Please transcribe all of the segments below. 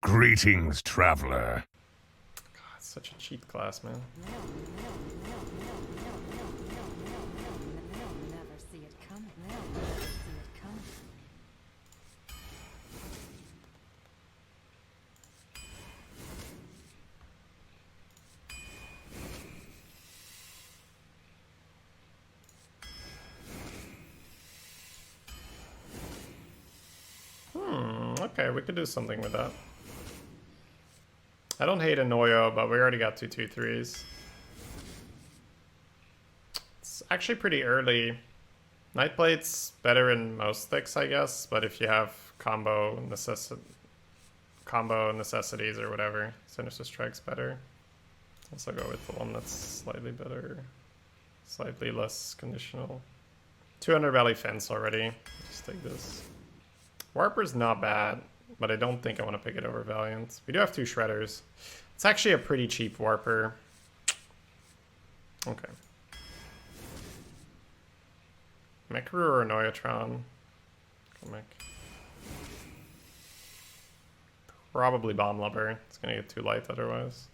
Greetings, traveler. God, it's such a cheat class, man. Never see it coming. Never see it coming. Okay, we could do something with that. I don't hate Anoyo, but we already got 2/2/3s. It's actually pretty early. Nightblade's better in most decks, I guess, but if you have combo necessities or whatever, Sinister Strike's better. Also go with the one that's slightly better, slightly less conditional. 200 Valley Fence already. Just take this. Warper's not bad, but I don't think I want to pick it over Valiant. We do have 2 Shredders. It's actually a pretty cheap Warper. Okay. Mekru or Noyatron? Mech. Probably Bomb Lubber. It's gonna get too light otherwise.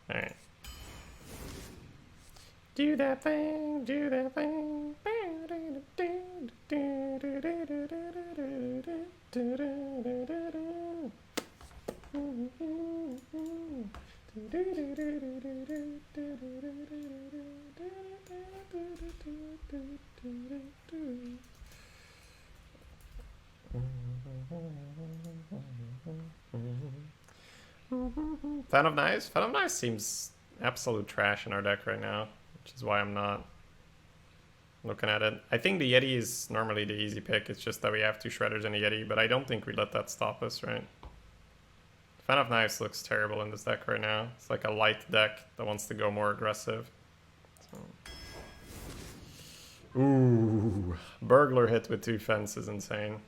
Alright. Do that thing, do that thing. Fan of Knives? Fan of Knives seems absolute trash in our deck right now, which is why I'm not looking at it. I think the Yeti is normally the easy pick. It's just that we have 2 Shredders and a Yeti, but I don't think we let that stop us, right? Fan of Knives looks terrible in this deck right now. It's like a light deck that wants to go more aggressive. So. Ooh, Burglar hit with 2 Fence is insane.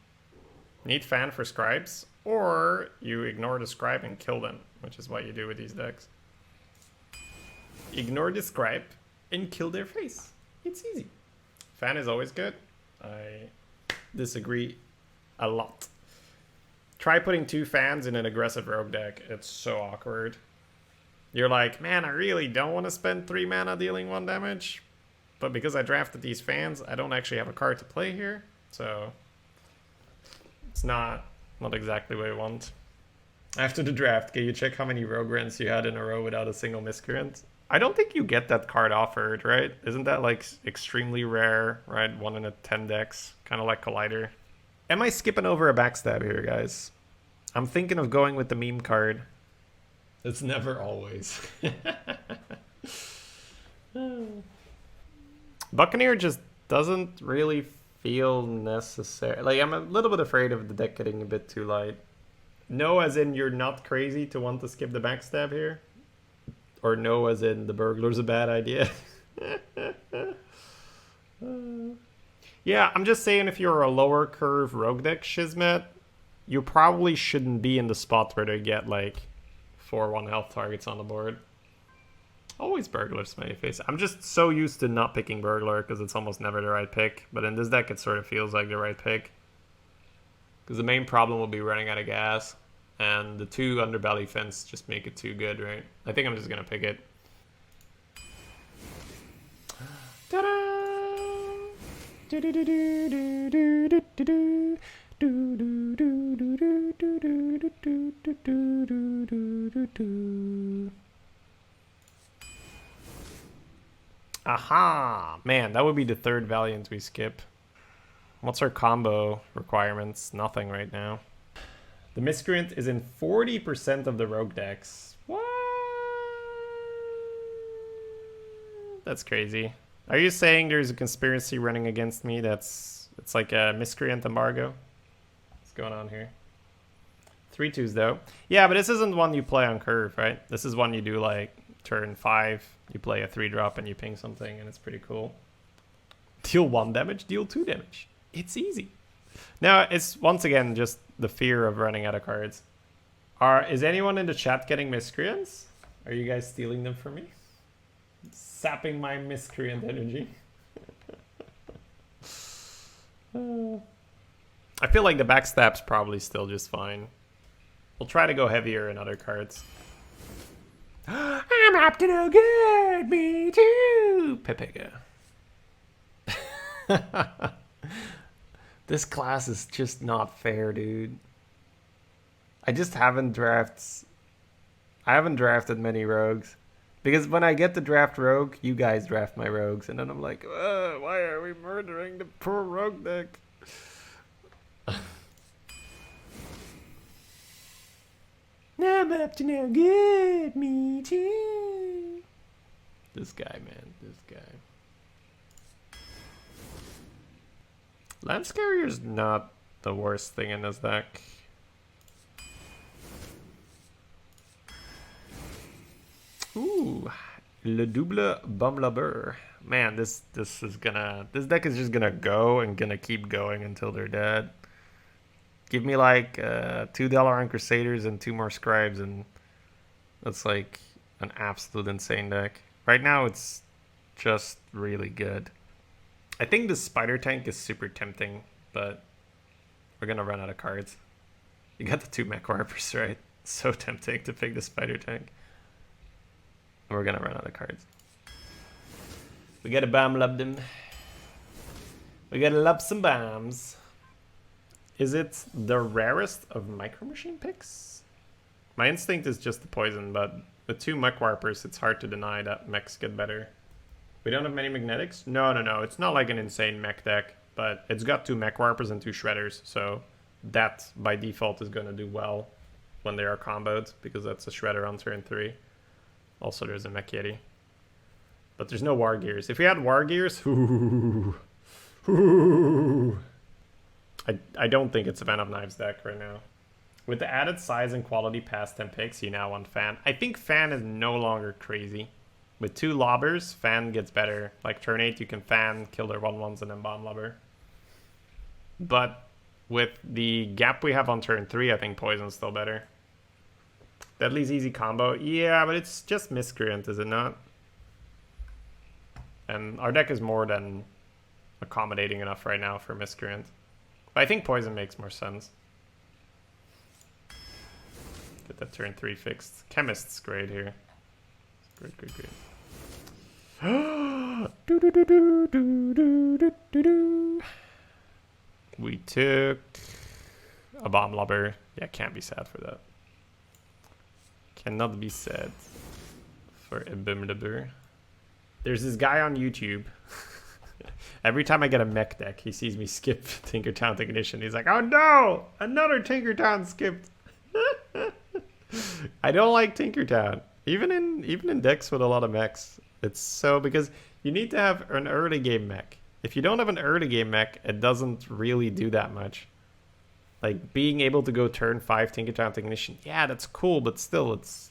Need Fan for Scribes, or you ignore the Scribe and kill them, which is what you do with these decks. Ignore the Scribe and kill their face. It's easy. Fan is always good. I disagree a lot. Try putting 2 Fans in an aggressive rogue deck. It's so awkward. You're like, man, I really don't want to spend 3 mana dealing 1 damage. But because I drafted these Fans, I don't actually have a card to play here. So it's not exactly what I want. After the draft, can you check how many rogue runs you had in a row without a single miscreant? I don't think you get that card offered, right? Isn't that like extremely rare, right? 1 in a 10 decks, kind of like Collider. Am I skipping over a backstab here, guys? I'm thinking of going with the meme card. It's never always. Buccaneer just doesn't really feel necessary. Like, I'm a little bit afraid of the deck getting a bit too light. No, as in you're not crazy to want to skip the backstab here? Or no, as in the Burglar's a bad idea? Yeah, I'm just saying if you're a lower curve rogue deck, Shizmet, you probably shouldn't be in the spot where they get like 4/1 health targets on the board. Always Burglar, smiley face. I'm just so used to not picking Burglar because it's almost never the right pick. But in this deck, it sort of feels like the right pick. Because the main problem will be running out of gas. And the 2 Underbelly Fence just make it too good, right? I think I'm just going to pick it. Ta-da! Aha! Man, that would be the 3rd Valiant we skip. What's our combo requirements? Nothing right now. The Miscreant is in 40% of the rogue decks. What? That's crazy. Are you saying there's a conspiracy running against me it's like a Miscreant embargo? What's going on here? 3/2s though. Yeah, but this isn't one you play on curve, right? This is one you do like turn 5. You play a 3-drop and you ping something and it's pretty cool. Deal 1 damage, deal 2 damage. It's easy. Now, it's once again just the fear of running out of cards. Is anyone in the chat getting Miscreants? Are you guys stealing them from me? Sapping my Miscreant energy. I feel like the backstab's probably still just fine. We'll try to go heavier in other cards. I'm up to no good, me too, Pepega. This class is just not fair, dude. I just haven't drafted many rogues. Because when I get to draft rogue, you guys draft my rogues. And then I'm like, why are we murdering the poor rogue deck? I'm up to no good, me too. This guy, man, this guy. Lance Carrier's not the worst thing in this deck. Ooh, Le Double Bumblebur. Man, this deck is just gonna go and gonna keep going until they're dead. Give me like $2 on Crusaders and 2 more Scribes, and that's like an absolute insane deck. Right now, it's just really good. I think the Spider Tank is super tempting, but we're gonna run out of cards. You got the 2 Mech Warpers, right? So tempting to pick the Spider Tank. And we're gonna run out of cards. We gotta bomb lub them. We gotta lub some bombs. Is it the rarest of Micro Machine picks? My instinct is just the poison, but with 2 Mech Warpers, it's hard to deny that mechs get better. We don't have many magnetics? No. It's not like an insane mech deck, but it's got 2 Mech Warpers and 2 Shredders, so that by default is gonna do well when they are comboed, because that's a Shredder on turn 3. Also, there's a Mech Yeti. But there's no War Gears. If we had War Gears, I don't think it's a Van of Knives deck right now. With the added size and quality past 10 picks, you now want Fan. I think Fan is no longer crazy. With 2 lobbers, Fan gets better. Like turn 8, you can Fan, kill their 1/1s, and then bomb lobber. But with the gap we have on turn 3, I think Poison's still better. Deadly's easy combo. Yeah, but it's just Miscreant, is it not? And our deck is more than accommodating enough right now for Miscreant. But I think Poison makes more sense. Get that turn 3 fixed. Chemist's great here. Great. We took a bomb lobber. Yeah, can't be sad for that. Cannot be sad for a bomb lobber. There's this guy on YouTube. Every time I get a mech deck, he sees me skip Tinkertown Technician. He's like, oh no! Another Tinkertown skipped! I don't like Tinkertown. Even in decks with a lot of mechs. It's so... because you need to have an early game mech. If you don't have an early game mech, it doesn't really do that much. Like, being able to go turn 5 Tinkertown Technician, yeah, that's cool, but still, it's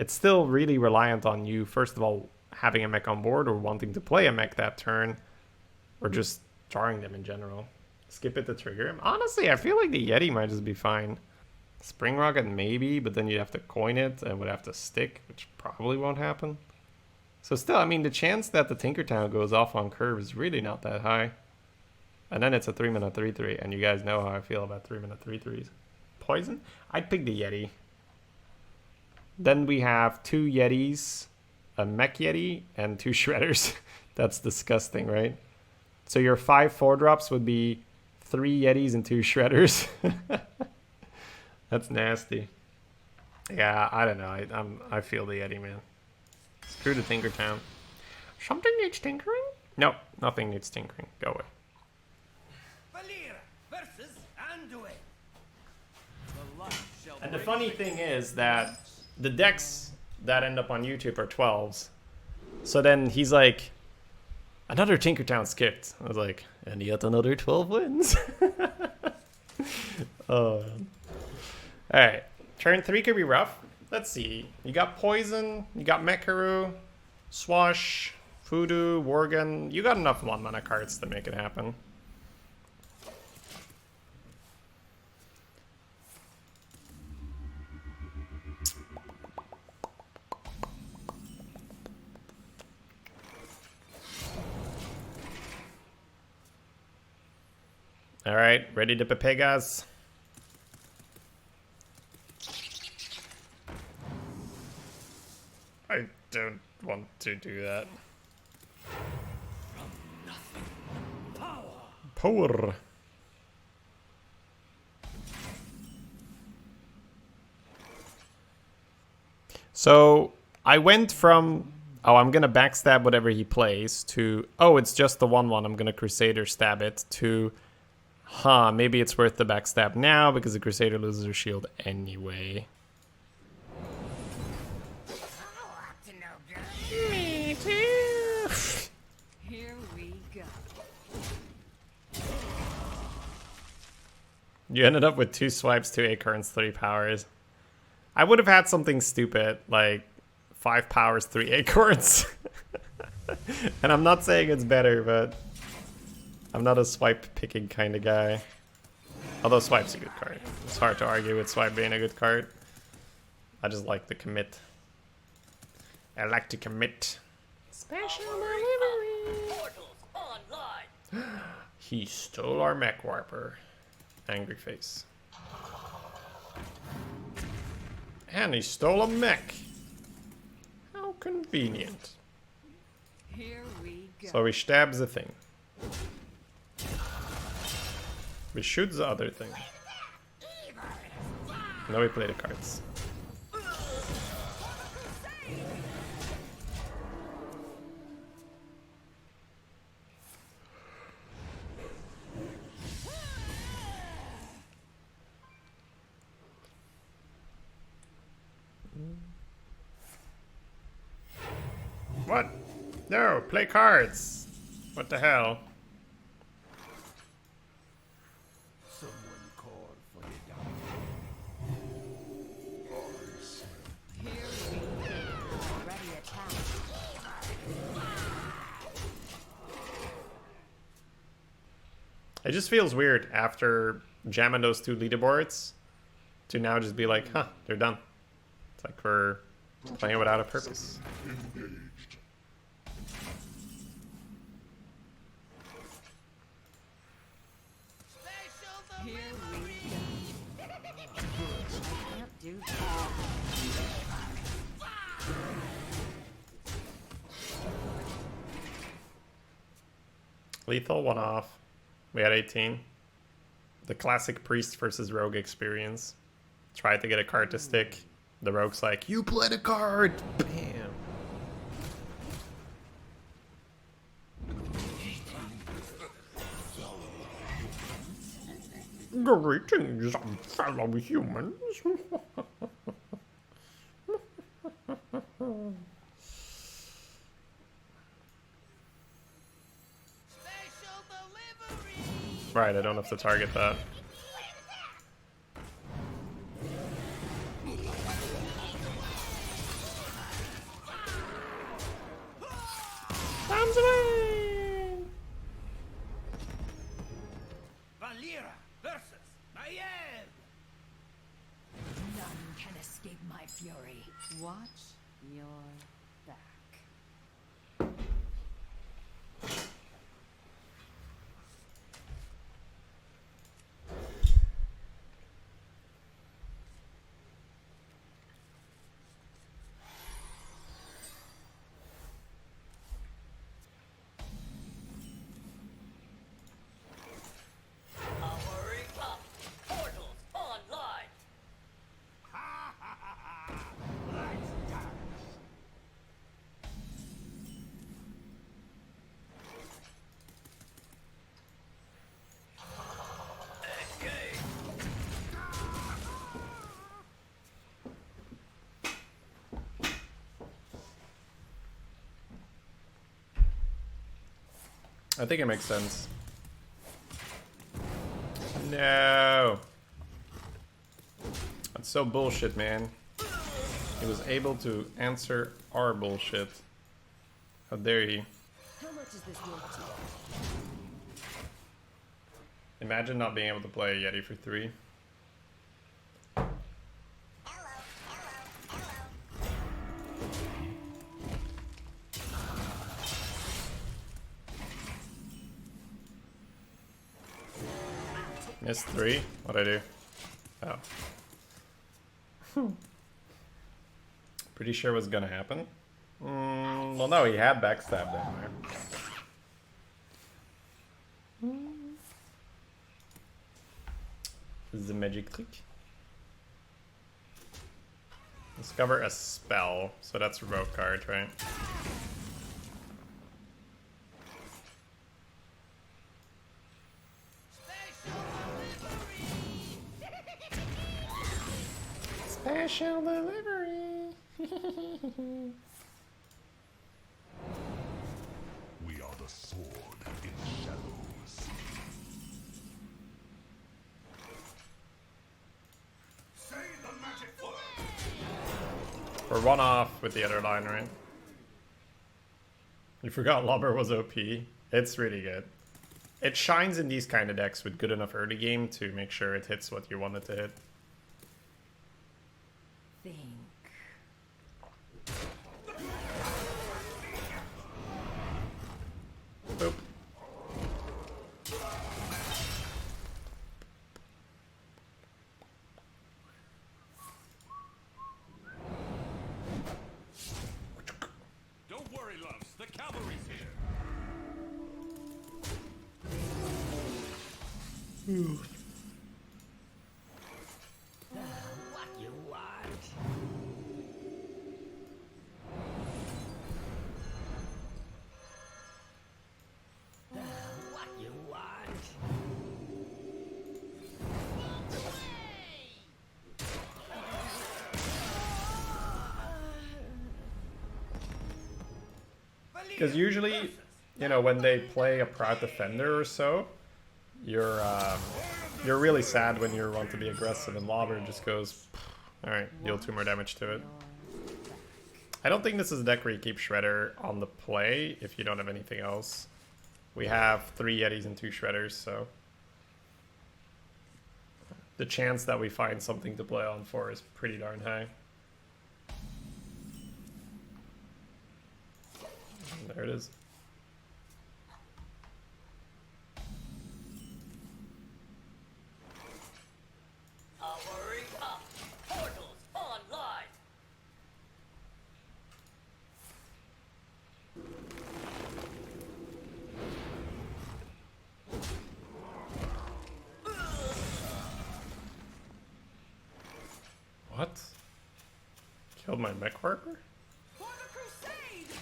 still really reliant on you, first of all, having a mech on board or wanting to play a mech that turn, or just drawing them in general. Skip it to trigger him. Honestly, I feel like the Yeti might just be fine. Spring Rocket maybe, but then you'd have to coin it and would have to stick, which probably won't happen. So still, I mean, the chance that the Tinkertown goes off on curve is really not that high. And then it's a 3-mana 3/3, and you guys know how I feel about 3-mana 3/3s. Poison? I'd pick the Yeti. Then we have 2 Yetis, a Mech Yeti, and 2 Shredders. That's disgusting, right? So your 5 4-drops would be 3 Yetis and 2 Shredders. That's nasty. Yeah, I don't know. I feel the Yeti, man. Screw the Tinkertown. Something needs tinkering? No, nothing needs tinkering. Go away. And the funny thing is that the decks that end up on YouTube are 12s. So then he's like, another Tinkertown skipped. I was like, and yet another 12 wins. Oh, man. Alright, turn 3 could be rough. Let's see. You got Poison, you got Mekaru, Swash, Voodoo, Worgen. You got enough 1-mana cards to make it happen. Alright, ready to Pepegas. I don't want to do that. Power. So I went from, oh, I'm gonna backstab whatever he plays, to, oh, it's just the 1/1, I'm gonna Crusader stab it, to, huh, maybe it's worth the backstab now because the Crusader loses her shield anyway. Me too. Here we go. You ended up with 2 swipes, 2 acorns, 3 powers. I would have had something stupid, like 5 powers, 3 acorns. And I'm not saying it's better, but I'm not a swipe picking kind of guy. Although swipe's a good card. It's hard to argue with swipe being a good card. I just like the commit. I like to commit. Special delivery. Portals online. He stole our mech warper. Angry face. And he stole a mech. How convenient. Here we go. So he stabs the thing. We shoot the other thing. Now we play the cards. What? No, play cards. What the hell? Here we go. Ready attack. It just feels weird after jamming those 2 leaderboards to now just be like, huh, they're done. It's like we're playing without a purpose. Here we go. I can't do that. Lethal, 1 off. We had 18. The classic priest versus rogue experience. Tried to get a card to stick. The rogue's like, you played a card! Bam! Greetings, fellow humans. Right, I don't have to target that. Valera versus Nayeb. None can escape my fury. Watch your back. Powering up. Portals online. Let's dance. Engage. I think it makes sense. No. That's so bullshit, man. He was able to answer our bullshit. How dare he? How much is this worth to you? Imagine not being able to play a Yeti for 3. Missed 3. What'd I do? Oh. Pretty sure it was gonna happen. Well, no, he had backstab down there. This is a magic trick. Discover a spell. So that's revoke card, right? Special delivery. We are the sword in shadows. Say the magic word. We're one off with the other line, right? You forgot Lobber was OP. It's really good. It shines in these kind of decks with good enough early game to make sure it hits what you want it to hit. Think. Boop. Don't worry, loves. The cavalry's here. What you want? What you want? Because usually, you know, when they play a Proud Defender or so, you're really sad when you want to be aggressive, and Lobber just goes, alright, deal 2 more damage to it. I don't think this is a deck where you keep Shredder on the play if you don't have anything else. We have 3 Yetis and 2 Shredders, so the chance that we find something to play on for is pretty darn high. And there it is. Powering up. Portals online. What? Killed my mech worker? For the crusade.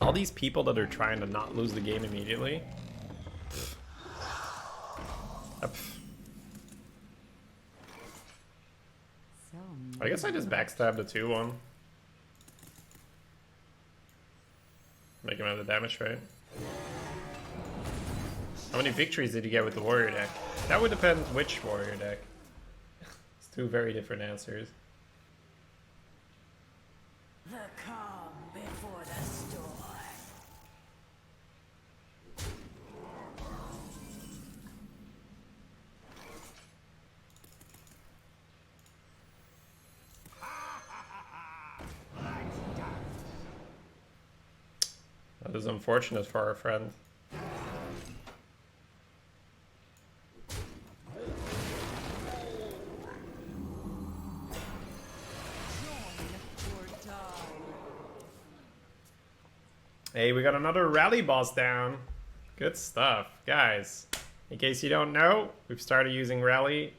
All these people that are trying to not lose the game immediately. So I guess I just backstabbed the 2-1. Make him have the damage, right? How many victories did you get with the warrior deck? That would depend which warrior deck. It's 2 very different answers. the calm before the storm. That is unfortunate for our friend. Hey, we got another rally boss down. Good stuff. Guys, in case you don't know, we've started using rally.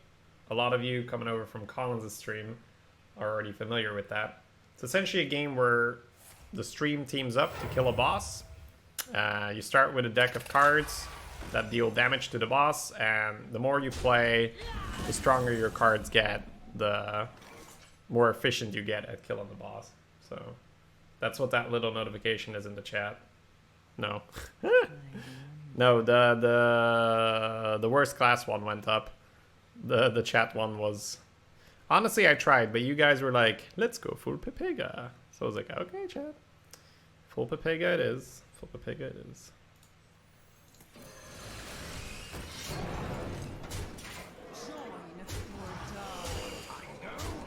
A lot of you coming over from Collins' stream are already familiar with that. It's essentially a game where the stream teams up to kill a boss. You start with a deck of cards that deal damage to the boss, and the more you play, the stronger your cards get, the more efficient you get at killing the boss. So that's what that little notification is in the chat. No. No, the worst class one went up. The chat one was... Honestly, I tried, but you guys were like, let's go full Pepega. So I was like, okay, chat. Full Pepega it is. Full Pepega it is.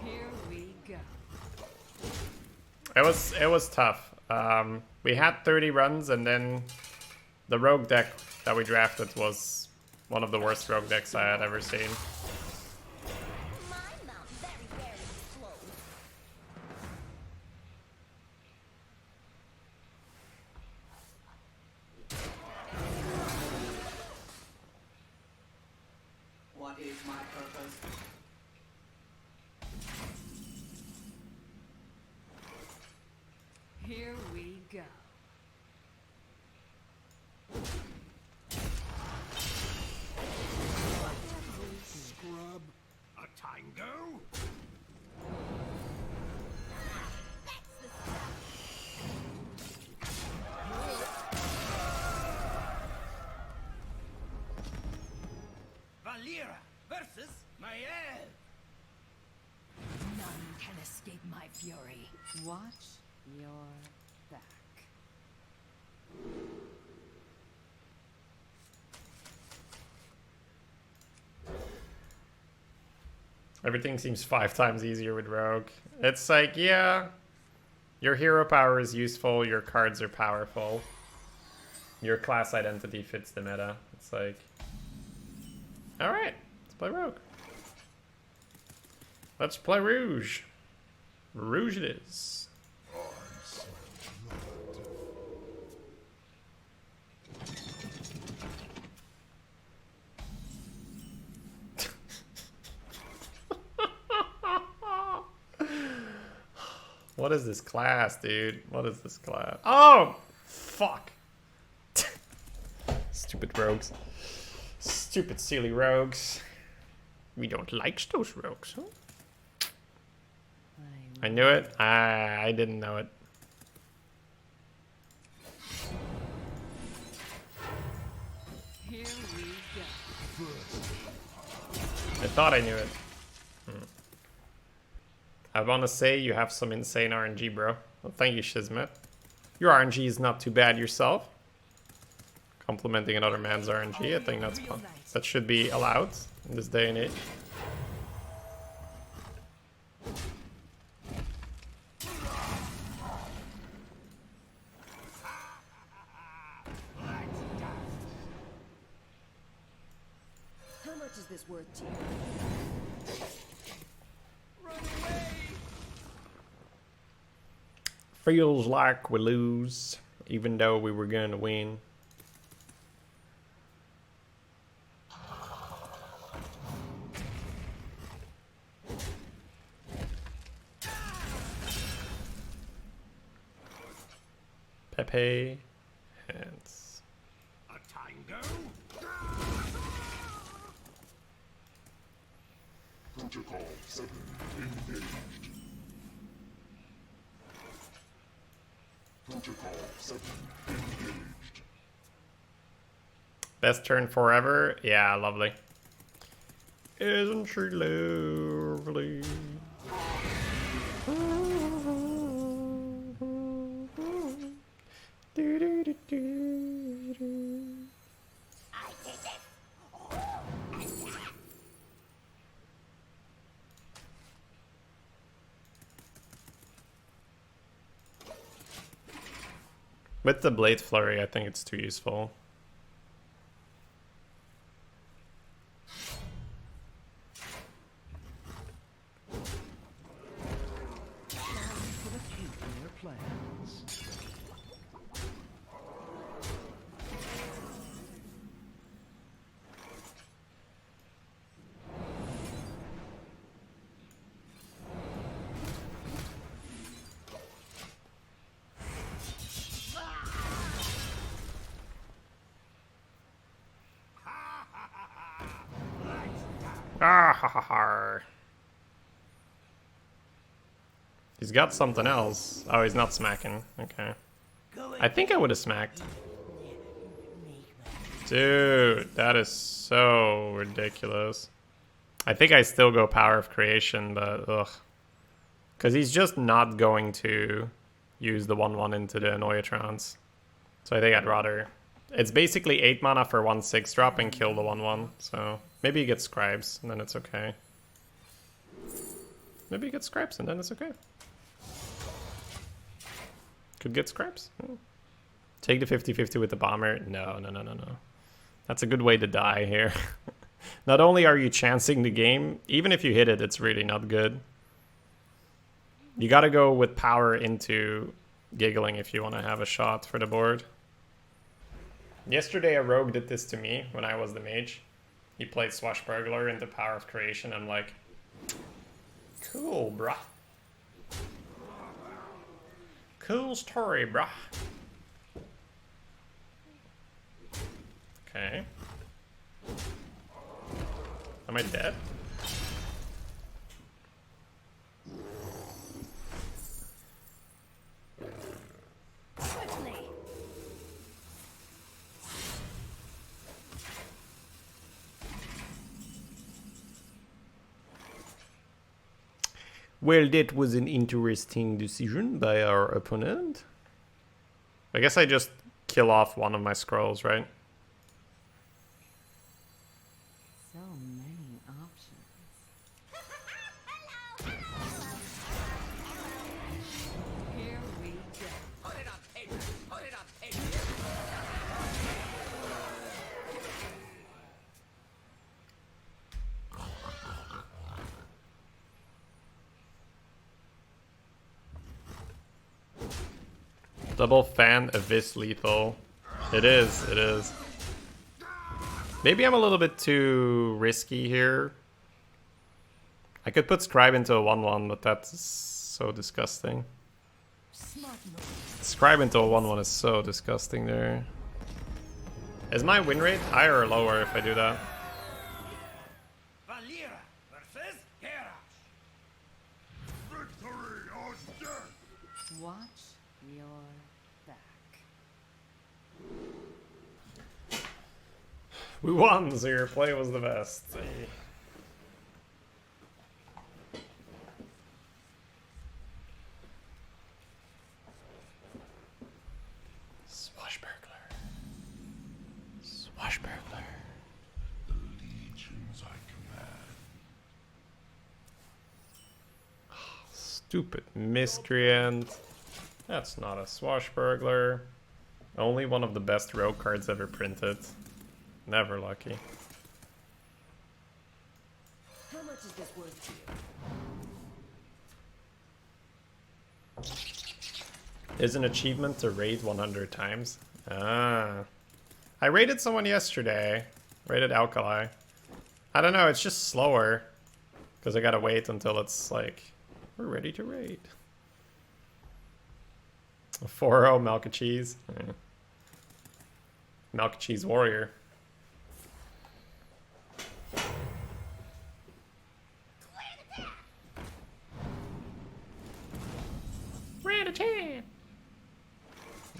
Here we go. It was tough. We had 30 runs, and then the rogue deck that we drafted was one of the worst rogue decks I had ever seen. My mount very rarely slow. What is my purpose? Here we go. Scrub. A tango? Valera versus Mael. None can escape my fury. Watch your back. Everything seems 5 times easier with rogue. It's like, yeah, your hero power is useful, your cards are powerful, your class identity fits the meta. It's like, alright, let's play rogue. Let's play Rouge. Rouge it is. What is this class, dude? What is this class? Oh, fuck. Stupid rogues. Stupid silly rogues. We don't like those rogues, huh? I knew it. I didn't know it. Here we go. I thought I knew it. I want to say you have some insane RNG, bro. Well, thank you, Shizmet. Your RNG is not too bad yourself. Complimenting another man's RNG, I think that's fun. That should be allowed in this day and age. How much is this worth to you? Feels like we lose, even though we were gonna win. Pepe, hands. A tango? Protocol 7 engaged. Protocol 7 engaged. Best turn forever? Yeah, lovely. Isn't she lovely? I did it. With the Blade Flurry, I think it's too useful. Ah, ha, ha, ha. He's got something else. Oh, he's not smacking. Okay. I think I would have smacked. Dude, that is so ridiculous. I think I still go Power of Creation, but ugh. Because he's just not going to use the 1/1 into the Annoyatrons. So I think I'd rather... It's basically 8 mana for 1/6 drop and kill the 1/1. So maybe he gets Scribes and then it's okay. Maybe he gets Scribes and then it's okay. Could get Scribes. Take the 50-50 with the Bomber. No, no, no, no, no. That's a good way to die here. Not only are you chancing the game, even if you hit it, it's really not good. You gotta go with power into giggling if you want to have a shot for the board. Yesterday a rogue did this to me when I was the mage. He played Swashbuckler into Power of Creation. I'm like, cool, bruh. Cool story, bruh. Okay. Am I dead? Well, that was an interesting decision by our opponent. I guess I just kill off one of my scrolls, right? So many options. Here we go. Put it on paper. Put it on paper. Double fan Abyss lethal. It is, it is. Maybe I'm a little bit too risky here. I could put Scribe into a 1-1, but that's so disgusting. Scribe into a 1-1 is so disgusting there. Is my win rate higher or lower if I do that? Valera versus Garrosh. Victory or death! Watch your back. We won, so your play was the best. Hey. Swashbuckler. Swashbuckler. The legions I command. Stupid miscreant. That's not a swashbuckler. Only one of the best rogue cards ever printed. Never lucky. How much is this worth to you? Is an achievement to raid 100 times. Ah. I raided someone yesterday. Raided Alkali. I don't know, it's just slower. Because I gotta wait until it's like, we're ready to raid. A 4-0 Milk Cheese. Yeah. Milk Cheese Warrior.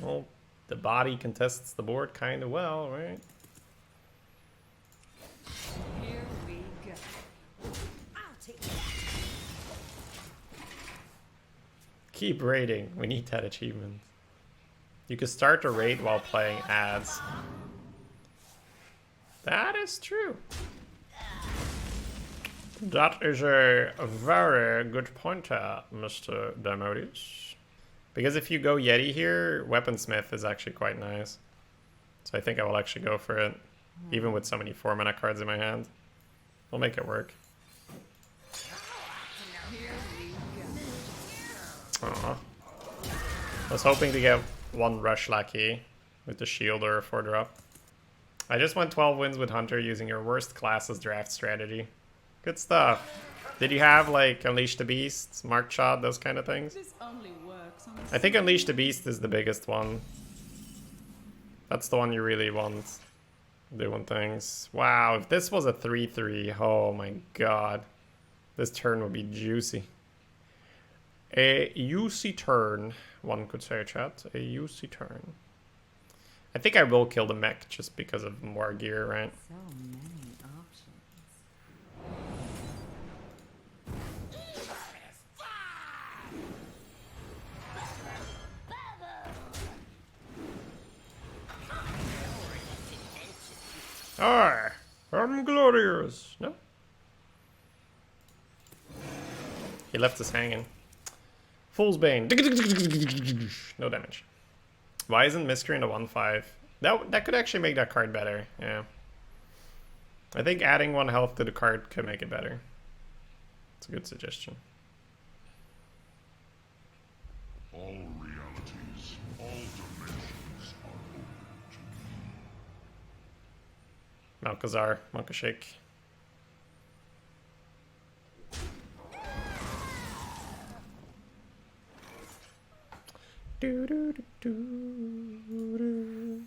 Well, the body contests the board kind of well, right? Here we go. I'll take that. Keep raiding. We need that achievement. You can start a raid while playing ads. That is true. That is a very good pointer, Mr. Demodes. Because if you go Yeti here, Weaponsmith is actually quite nice. So I think I will actually go for it. Even with so many 4-mana cards in my hand. We'll make it work. Here we go. Aww. I was hoping to get one Rush Lucky with the shield or a 4-drop. I just went 12 wins with Hunter using your worst classes draft strategy. Good stuff. Did you have like Unleash the Beast, Mark Shot, those kind of things? This only works on I think Unleash the Beast is the biggest one. That's the one you really want. Doing things. Wow, if this was a 3-3, oh my god. This turn would be juicy. A juicy turn, one could say, chat. A juicy turn. I think I will kill the mech just because of more gear, right? so many options. I'm glorious. No? He left us hanging. Fool's Bane. No damage. Why isn't Miscreant a 1-5? That could actually make that card better. Yeah. I think adding 1 health to the card could make it better. It's a good suggestion. All realities, all dimensions are open to me. Malkazar, Monkashake. Do do do do do.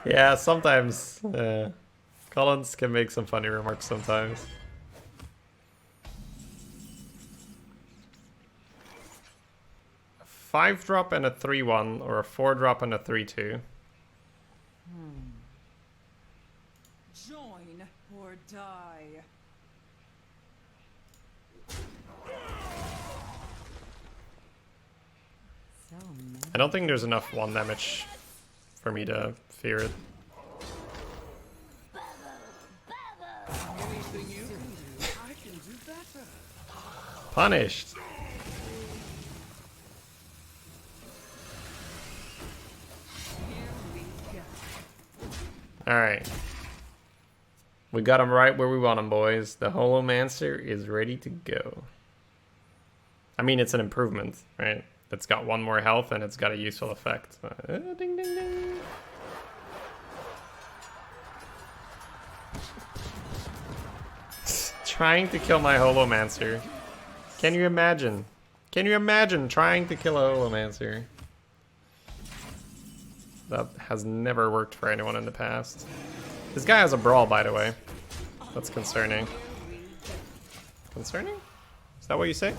Yeah, sometimes Collins can make some funny remarks sometimes. A 5-drop and a 3/1, or a 4-drop and a 3/2. Join or die. So many. I don't think there's enough 1 damage for me to fear it. Anything you can do, I can do better. Punished! Here we go. Alright. We got him right where we want him, boys. The Holomancer is ready to go. I mean, it's an improvement, right? It's got 1 more health and it's got a useful effect. Ding, ding, ding. Trying to kill my Holomancer. Can you imagine? Can you imagine trying to kill a Holomancer? That has never worked for anyone in the past. This guy has a brawl, by the way. That's concerning. Concerning? Is that what you say?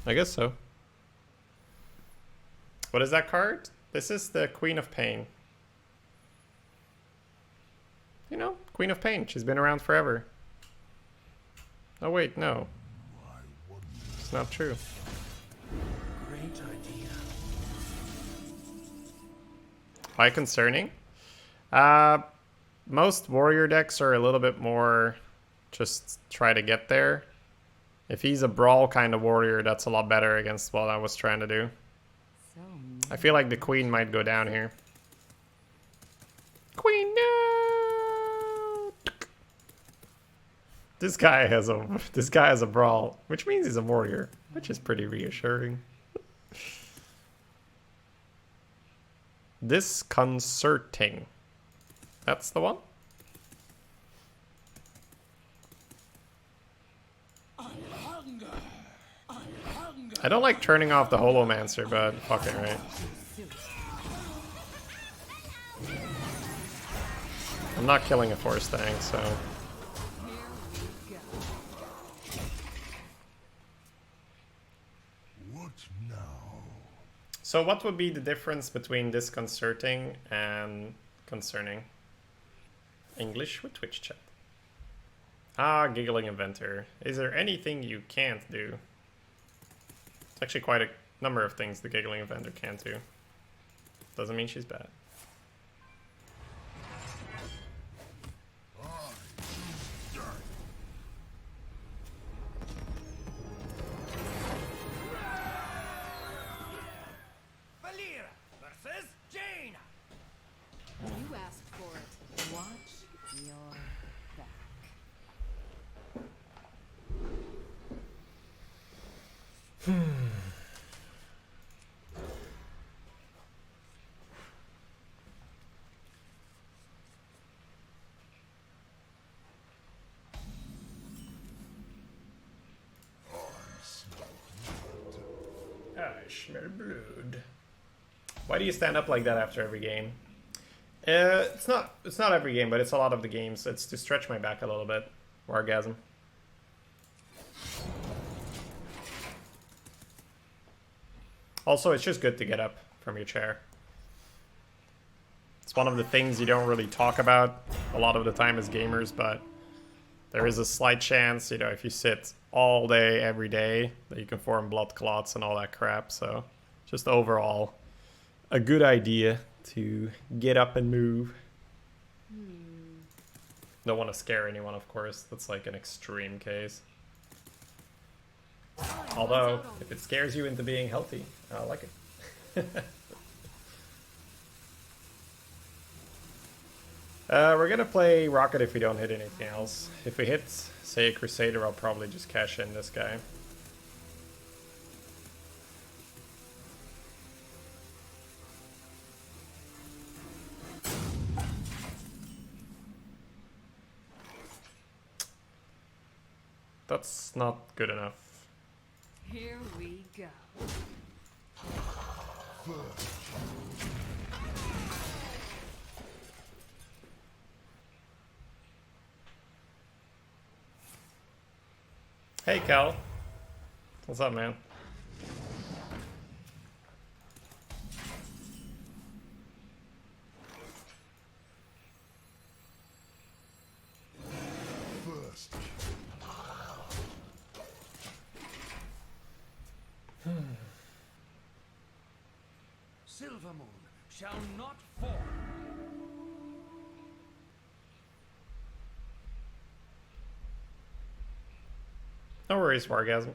I guess so. What is that card? This is the Queen of Pain. You know, Queen of Pain. She's been around forever. Oh wait, no. It's not true. Great idea. Why concerning? Most warrior decks are a little bit more just try to get there. If he's a brawl kind of warrior, that's a lot better against what I was trying to do. So I feel like the queen might go down here. Queen, no! This guy has a brawl, which means he's a warrior, which is pretty reassuring. Disconcerting. That's the one? I don't like turning off the Holomancer, but fuck it, right? I'm not killing a force thing, so... What now? So what would be the difference between disconcerting and concerning? English with Twitch chat. Ah, Giggling Inventor. Is there anything you can't do? It's actually quite a number of things the Giggling Inventor can't do. Doesn't mean she's bad. Valera versus Jaina. you asked for it. Watch your back. I smell blood. Why do you stand up like that after every game? It's not every game, but it's a lot of the games. It's to stretch my back a little bit. Orgasm. Also, it's just good to get up from your chair. It's one of the things you don't really talk about a lot of the time as gamers, but there is a slight chance, you know, if you sit all day, every day, that you can form blood clots and all that crap. So just overall, a good idea to get up and move. Don't want to scare anyone, of course. That's like an extreme case. Although, if it scares you into being healthy, I like it. We're gonna play Rocket if we don't hit anything else. If we hit, say, a Crusader, I'll probably just cash in this guy. That's not good enough. Here we go. Hey, Cal. What's up, man? First, Silver Moon shall not fall. No worries, Wargasm.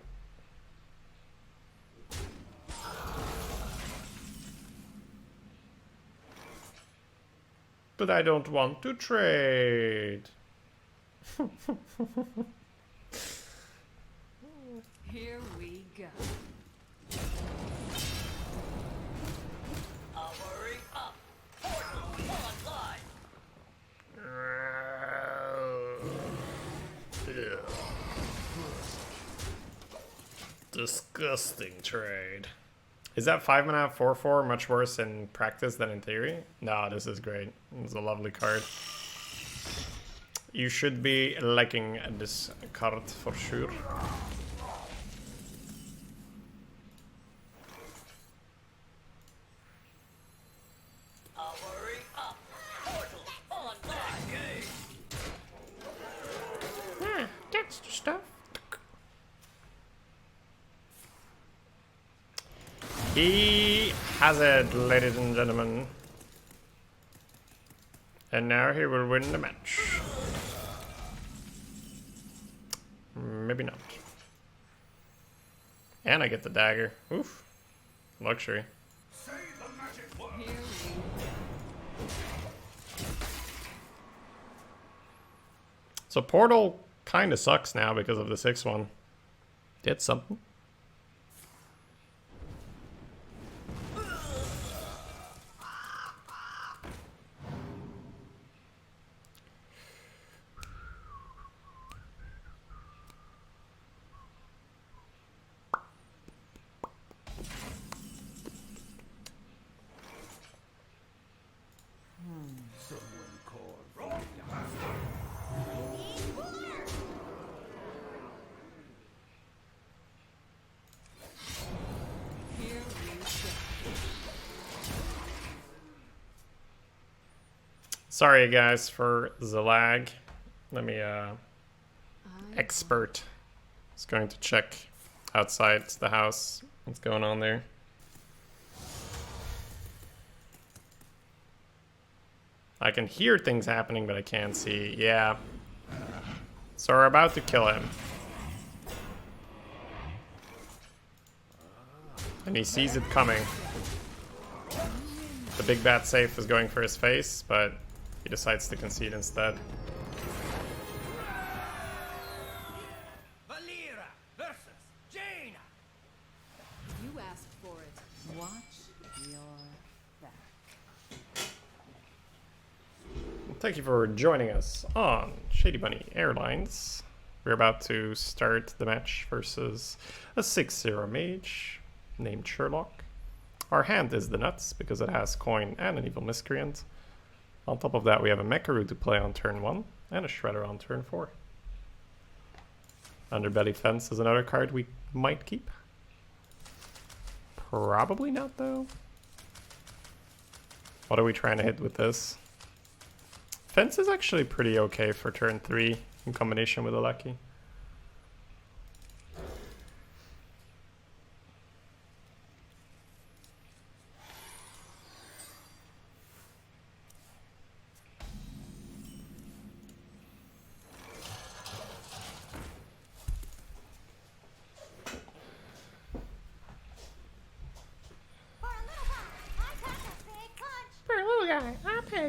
But I don't want to trade. Here we go. Hurry up! Portal online! Disgusting trade. Is that 5-mana 4/4 much worse in practice than in theory? No, this is great. It's a lovely card. You should be liking this card for sure. Hurry up! Portal online! That's the stuff. He has it, ladies and gentlemen. And now he will win the match. Maybe not. And I get the dagger. Oof. Luxury. Say the magic word! Here we So Portal kind of sucks now because of the 6-1. Did something. Someone call for me. Here we go. Sorry guys for the lag. Let me expert is going to check outside the house what's going on there. I can hear things happening, but I can't see. Yeah. So we're about to kill him. And he sees it coming. The big bat safe is going for his face, but he decides to concede instead. Valera versus Jaina! You asked for it. Watch your back. Thank you for joining us on Shadybunny Airlines. We're about to start the match versus a 6-0 mage named Sherlock. Our hand is the nuts because it has coin and an evil miscreant. On top of that, we have a Mekaru to play on turn 1 and a Shredder on turn 4. Underbelly Fence is another card we might keep. Probably not, though. What are we trying to hit with this? Fence is actually pretty okay for turn 3 in combination with a Lucky.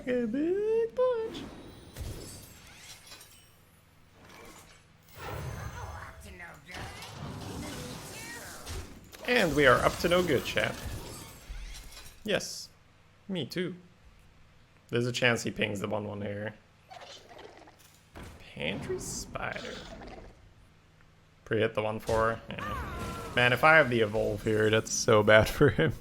a big punch. And we are up to no good, chat. Yes, me too. There's a chance he pings the 1/1 here. Pantry Spider. Pre-hit the 1/4. Yeah. Man, if I have the evolve here, that's so bad for him.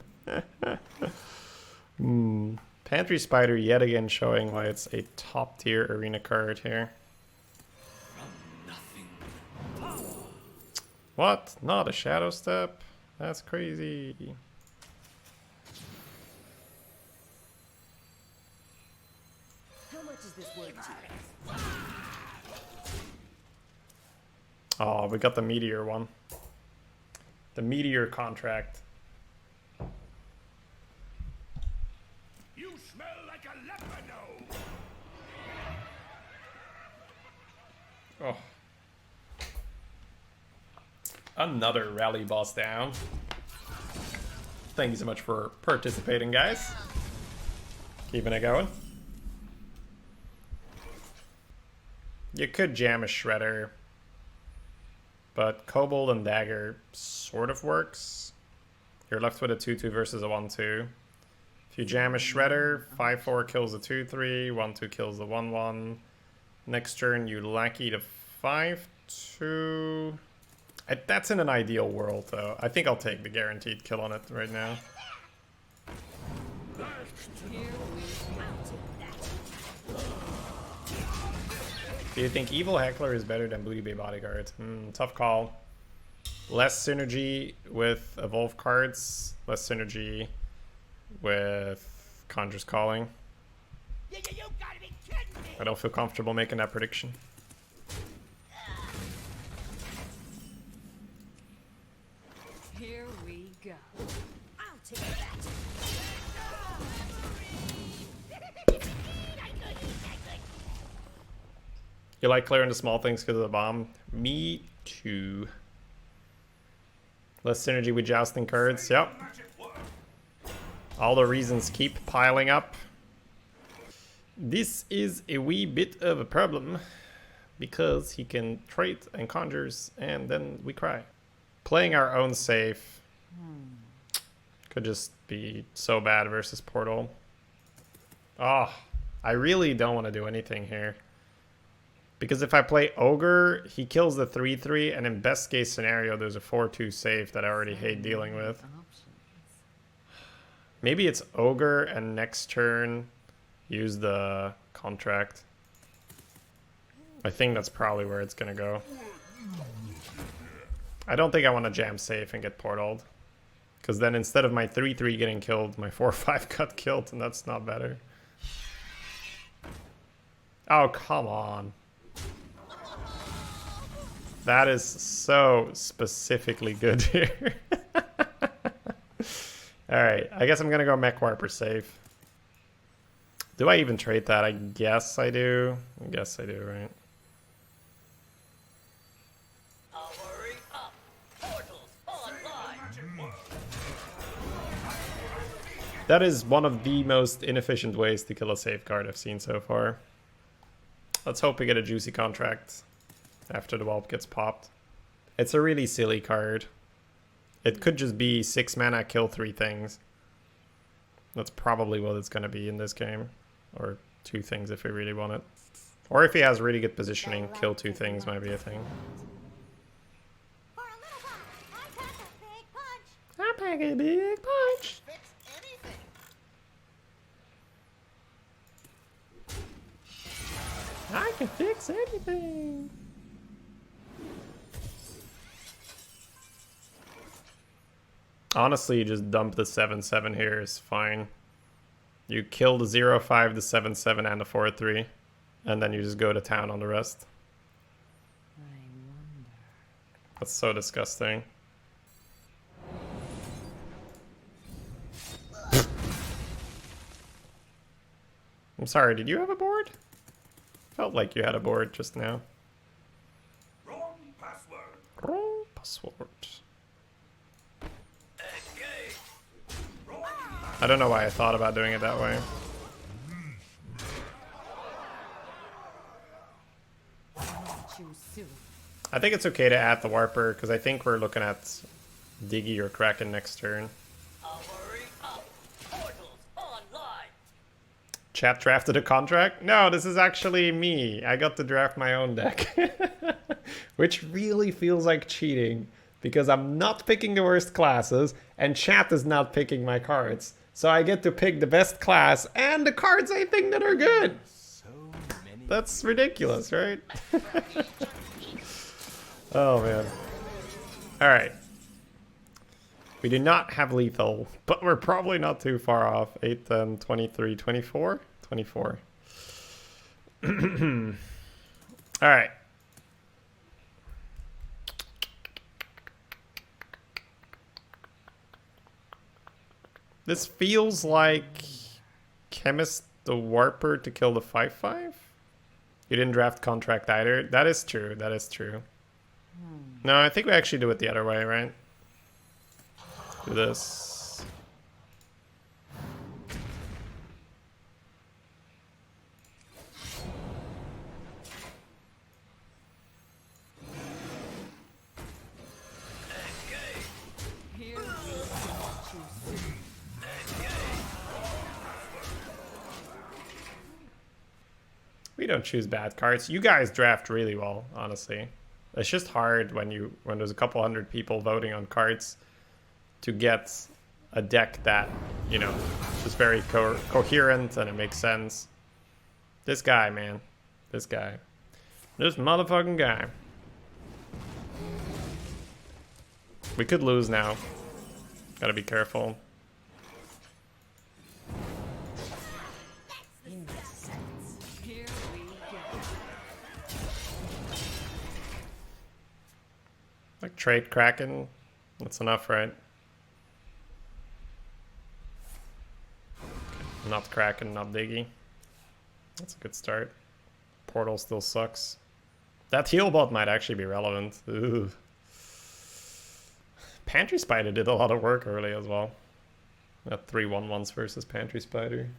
Pantry Spider yet again showing why it's a top tier arena card here. What? Not a Shadow Step? That's crazy. How much is this worth to you? Oh, we got the Meteor one. The Meteor contract. You smell like a leopard. Oh. Another rally boss down. Thank you so much for participating, guys. Keeping it going. You could jam a Shredder, but Kobold and Dagger sort of works. You're left with a 2-2 versus a 1-2. If you jam a Shredder, 5-4 kills the 2-3, 1-2 kills the 1-1. Next turn, you lackey to 5-2. That's in an ideal world, though. I think I'll take the guaranteed kill on it right now. Do you think Evil Heckler is better than Booty Bay Bodyguard? Tough call. Less synergy with Evolve cards. Less synergy with Conjure's Calling. You gotta be kidding me. I don't feel comfortable making that prediction. Here we go. I'll take that. You like clearing the small things because of the bomb? Me too. Less synergy with jousting cards. Yep. All the reasons keep piling up. This is a wee bit of a problem because he can trait and conjures and then we cry. Playing our own safe could just be so bad versus Portal. Oh, I really don't want to do anything here. Because if I play Ogre, he kills the 3-3, and in best case scenario, there's a 4-2 safe that I already hate dealing with. Maybe it's Ogre, and next turn, use the contract. I think that's probably where it's going to go. I don't think I want to jam safe and get portaled. Because then instead of my 3-3 getting killed, my 4-5 got killed, and that's not better. Oh, come on. That is so specifically good here. Alright, I guess I'm going to go Mech Warper safe. Do I even trade that? I guess I do. I guess I do, right? Hurry up. Portals online. That is one of the most inefficient ways to kill a safe card I've seen so far. Let's hope we get a juicy contract after the whelp gets popped. It's a really silly card. It could just be 6 mana, kill 3 things. That's probably what it's going to be in this game. Or 2 things if we really want it. Or if he has really good positioning, kill 2 things might be a thing. For a little while, I pack a big punch. I pack a big punch. Fix anything. I can fix anything. Honestly, just dump the 7-7 here is fine. You kill the 0-5, the 7-7, and the 4-3. And then you just go to town on the rest. I wonder. That's so disgusting. I'm sorry, did you have a board? Felt like you had a board just now. Wrong password. Wrong password. Engage. I don't know why I thought about doing it that way. I think it's okay to add the Warper, because I think we're looking at Diggy or Kraken next turn. Hurry up! Portals online! Chat drafted a contract? No, this is actually me. I got to draft my own deck. Which really feels like cheating, because I'm not picking the worst classes, and chat is not picking my cards. So I get to pick the best class, and the cards I think that are good. That's ridiculous, right? Oh, man. Alright. We do not have lethal, but we're probably not too far off. 8, 10, 23, 24? 24. Alright. This feels like Chemist the Warper to kill the 5/5? You didn't draft contract either. That is true. That is true. No, I think we actually do it the other way, right? Do this. Here we choose. We don't choose bad cards. You guys draft really well, honestly. It's just hard when there's a couple hundred people voting on cards to get a deck that, you know, is very coherent and it makes sense. This guy, man. This guy. This motherfucking guy. We could lose now. Gotta be careful. Here we go. Like trade Kraken. That's enough, right? Not Kraken, not Diggy. That's a good start. Portal still sucks. That heal bot might actually be relevant. Ooh. Pantry Spider did a lot of work early as well. Got 3/1/1s versus Pantry Spider.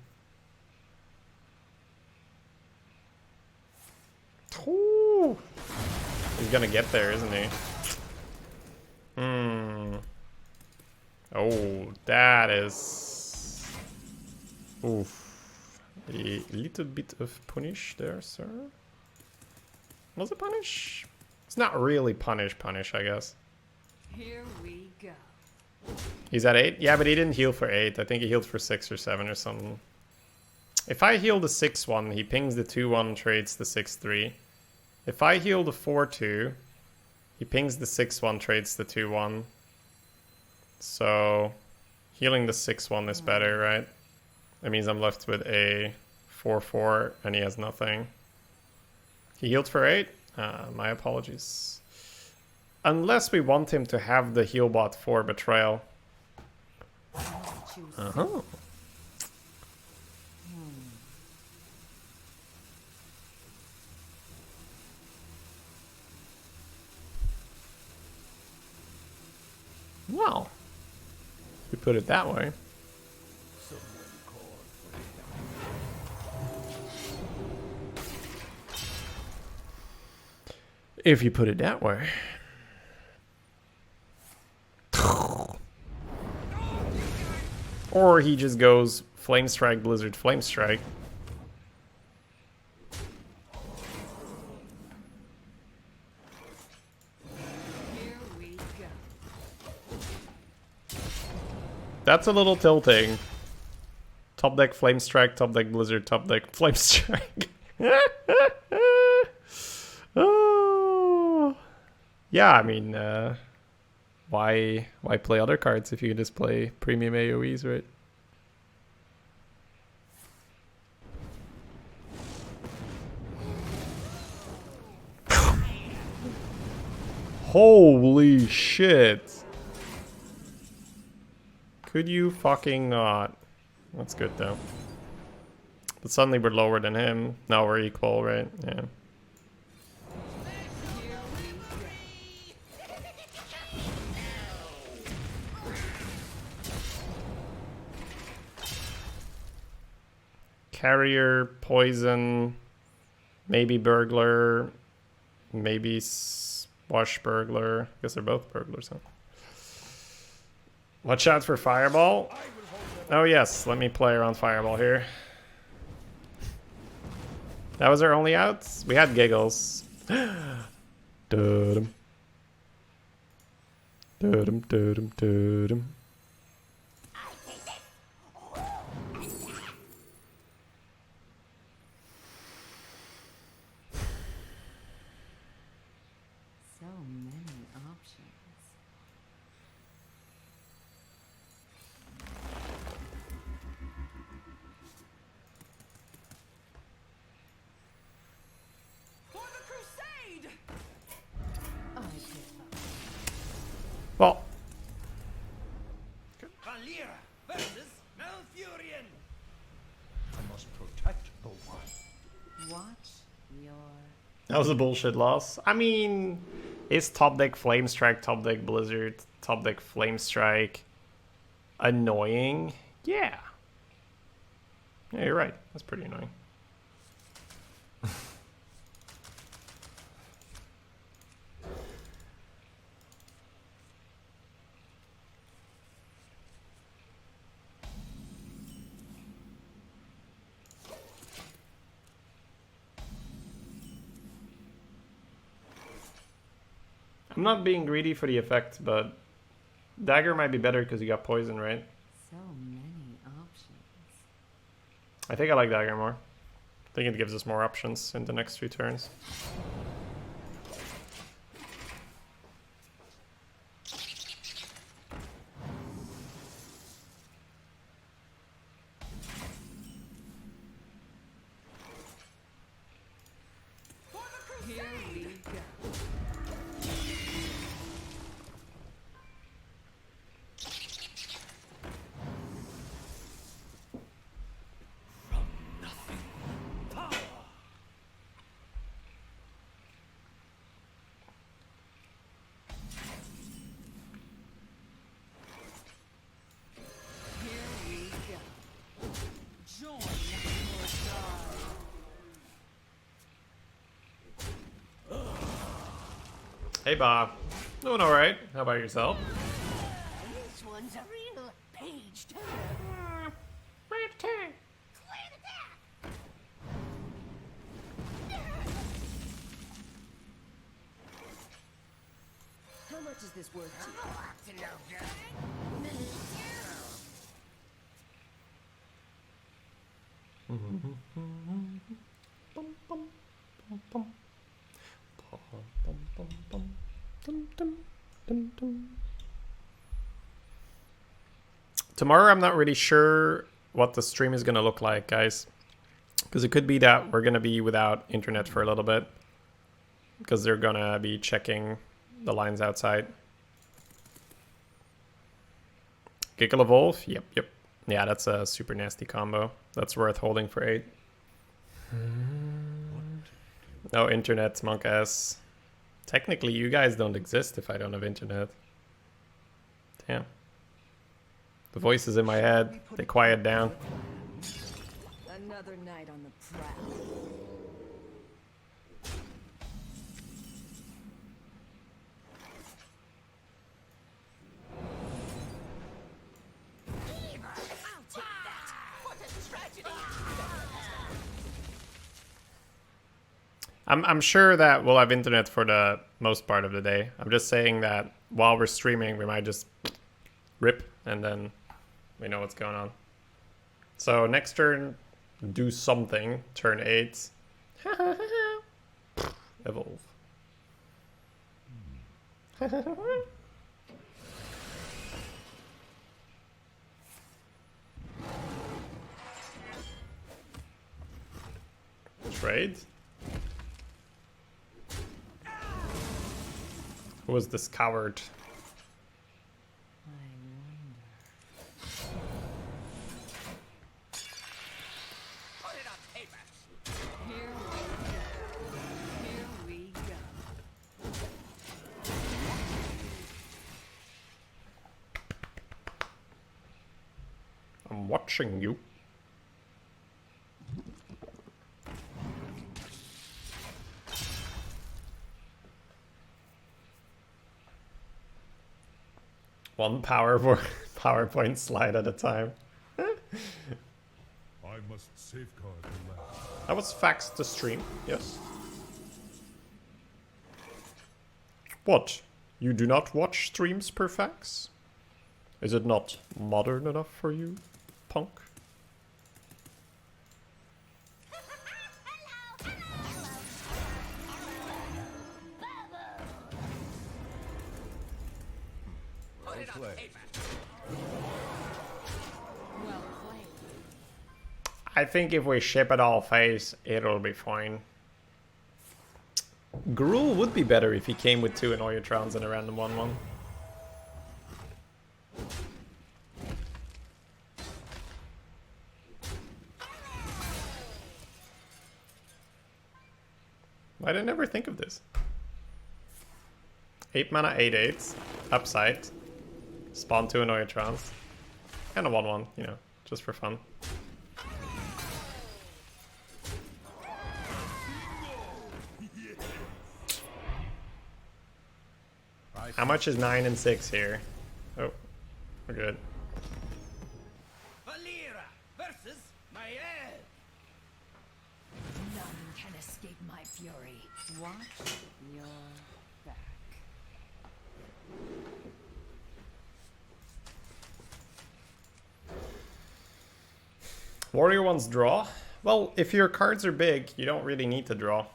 Ooh. He's gonna get there, isn't he? Oh, that is... Oof. A little bit of punish there, sir. Was it punish? It's not really punish, I guess. Here we go. He's at 8? Yeah, but he didn't heal for 8. I think he healed for 6 or 7 or something. If I heal the 6/1, he pings the 2/1, trades the 6/3. If I heal the 4/2, he pings the 6/1, trades the 2/1. So, healing the 6/1 is better, right? That means I'm left with a 4/4, and he has nothing. He healed for 8? My apologies. Unless we want him to have the heal bot for Betrayal. Choose. Uh-huh. Well, if you put it that way. If you put it that way. Or he just goes Flame Strike, Blizzard, Flame Strike. Here we go. That's a little tilting. Top deck Flame Strike, top deck Blizzard, top deck Flame Strike. Oh. Yeah, I mean, why play other cards if you can just play premium AoEs, right? Holy shit. Could you fucking not? That's good though. But suddenly we're lower than him. Now we're equal, right? Yeah. Here we go. Carrier, poison, maybe burglar, maybe Wash burglar. I guess they're both burglars, huh? Watch out for fireball. Oh yes, let me play around fireball here. That was our only outs? We had giggles. Dum. Dum dum dum. So many options. For the crusade! I give up. Well, Kalira versus Malfurion. I must protect the one. Watch your... that was a bullshit loss. I mean, is top deck Flame Strike, top deck Blizzard, top deck Flame Strike annoying? Yeah. Yeah, you're right. That's pretty annoying. I'm not being greedy for the effect, but dagger might be better because you got poison, right? So many options. I think I like dagger more. I think it gives us more options in the next few turns. Here we go. Here we go. Join or die. Hey Bob. Doing alright. How about yourself? This one's a real page turn. My turn. Clear the deck. How much is this worth to you? Up to no good. Me too. Tomorrow I'm not really sure what the stream is going to look like, guys. Because it could be that we're going to be without internet for a little bit. Because they're going to be checking the lines outside. Giggle Evolve? Yep. Yeah, that's a super nasty combo. That's worth holding for 8. No internet, monk ass. Technically, you guys don't exist if I don't have internet. Damn. The voices in my head, they quiet down. Another night on the prowl. I'll take that. What a tragedy. I'm sure that we'll have internet for the most part of the day. I'm just saying that while we're streaming, we might just rip and then we know what's going on. So next turn, do something. Turn 8. Evolve. Trade. Who was this coward? I wonder. Put it on paper. Here we go. I'm watching you. One PowerPoint slide at a time. I must safeguard the land. That was fax to stream, yes. What? You do not watch streams per fax? Is it not modern enough for you, punk? Well played. I think if we ship it all face, it'll be fine. Gruul would be better if he came with 2 Annoyatrons and a random 1/1. Why did I never think of this? 8 mana, 8/8s, upside, spawn 2 Annoyatrons, and a 1/1, you know, just for fun. How much is 9 and 6 here? Oh, we're good. Valera versus Mael. None can escape my fury. Watch your back. Warrior wants draw. Well, if your cards are big, you don't really need to draw.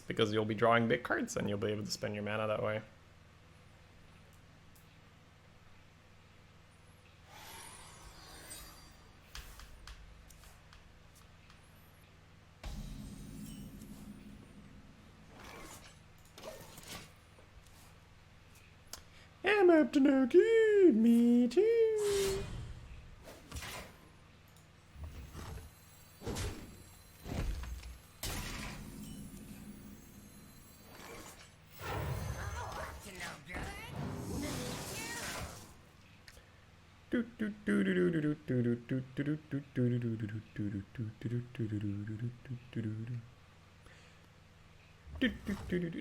Because you'll be drawing big cards and you'll be able to spend your mana that way. I'm up to no good, me too.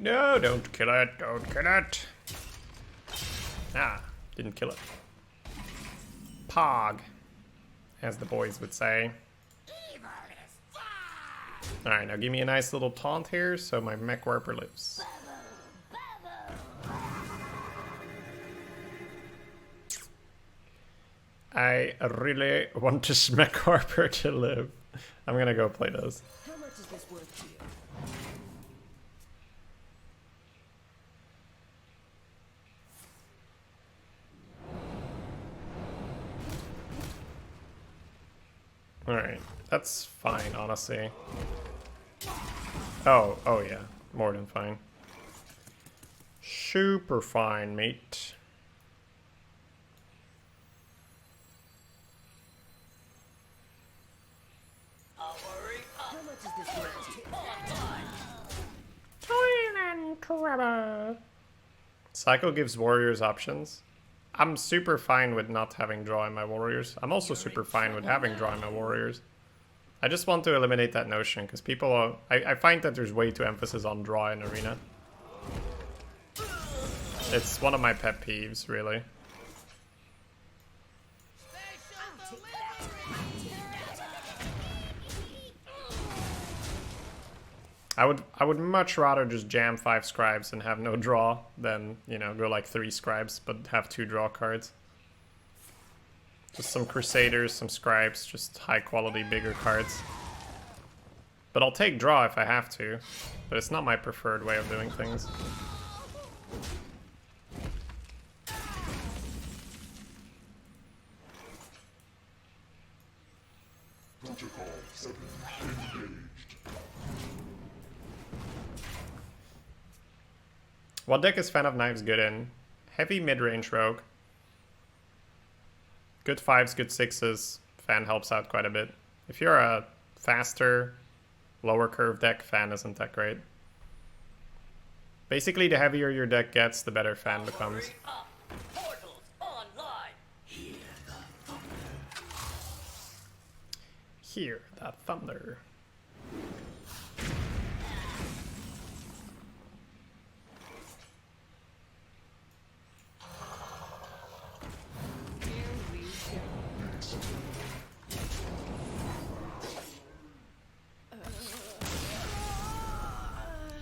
No, don't kill it, don't kill it. Ah, didn't kill it. Pog, as the boys would say. Alright, now give me a nice little taunt here so my mech warper lives. I really want this mech warper to live. I'm gonna go play those. How much is this worth to you? Alright, that's fine, honestly. Oh yeah, more than fine. Super fine, mate. How much is this worth to you? Psycho gives warriors options. I'm super fine with not having draw in my warriors. I'm also super fine with having draw in my warriors. I just want to eliminate that notion because people are, I find that there's way too emphasis on draw in arena. It's one of my pet peeves, really. I would much rather just jam 5 scribes and have no draw than, you know, go like 3 scribes but have 2 draw cards. Just some crusaders, some scribes, just high quality bigger cards. But I'll take draw if I have to, but it's not my preferred way of doing things. Protocol 7 engaged. What deck is Fan of Knives good in? Heavy mid-range rogue. Good 5s, good 6s. Fan helps out quite a bit. If you're a faster, lower curve deck, Fan isn't that great. Basically, the heavier your deck gets, the better Fan becomes. Portals online. Hear that thunder.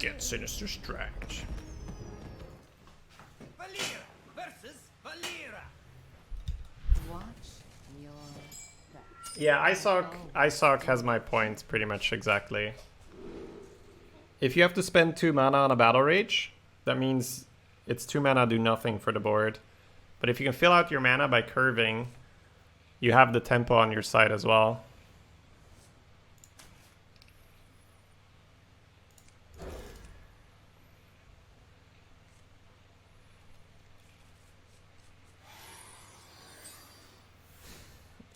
get Sinister Strike. Valera versus Valera. Watch your back. Yeah, Isaac has my points pretty much exactly. If you have to spend 2 mana on a Battle Rage, that means it's 2 mana do nothing for the board. But if you can fill out your mana by curving, you have the tempo on your side as well.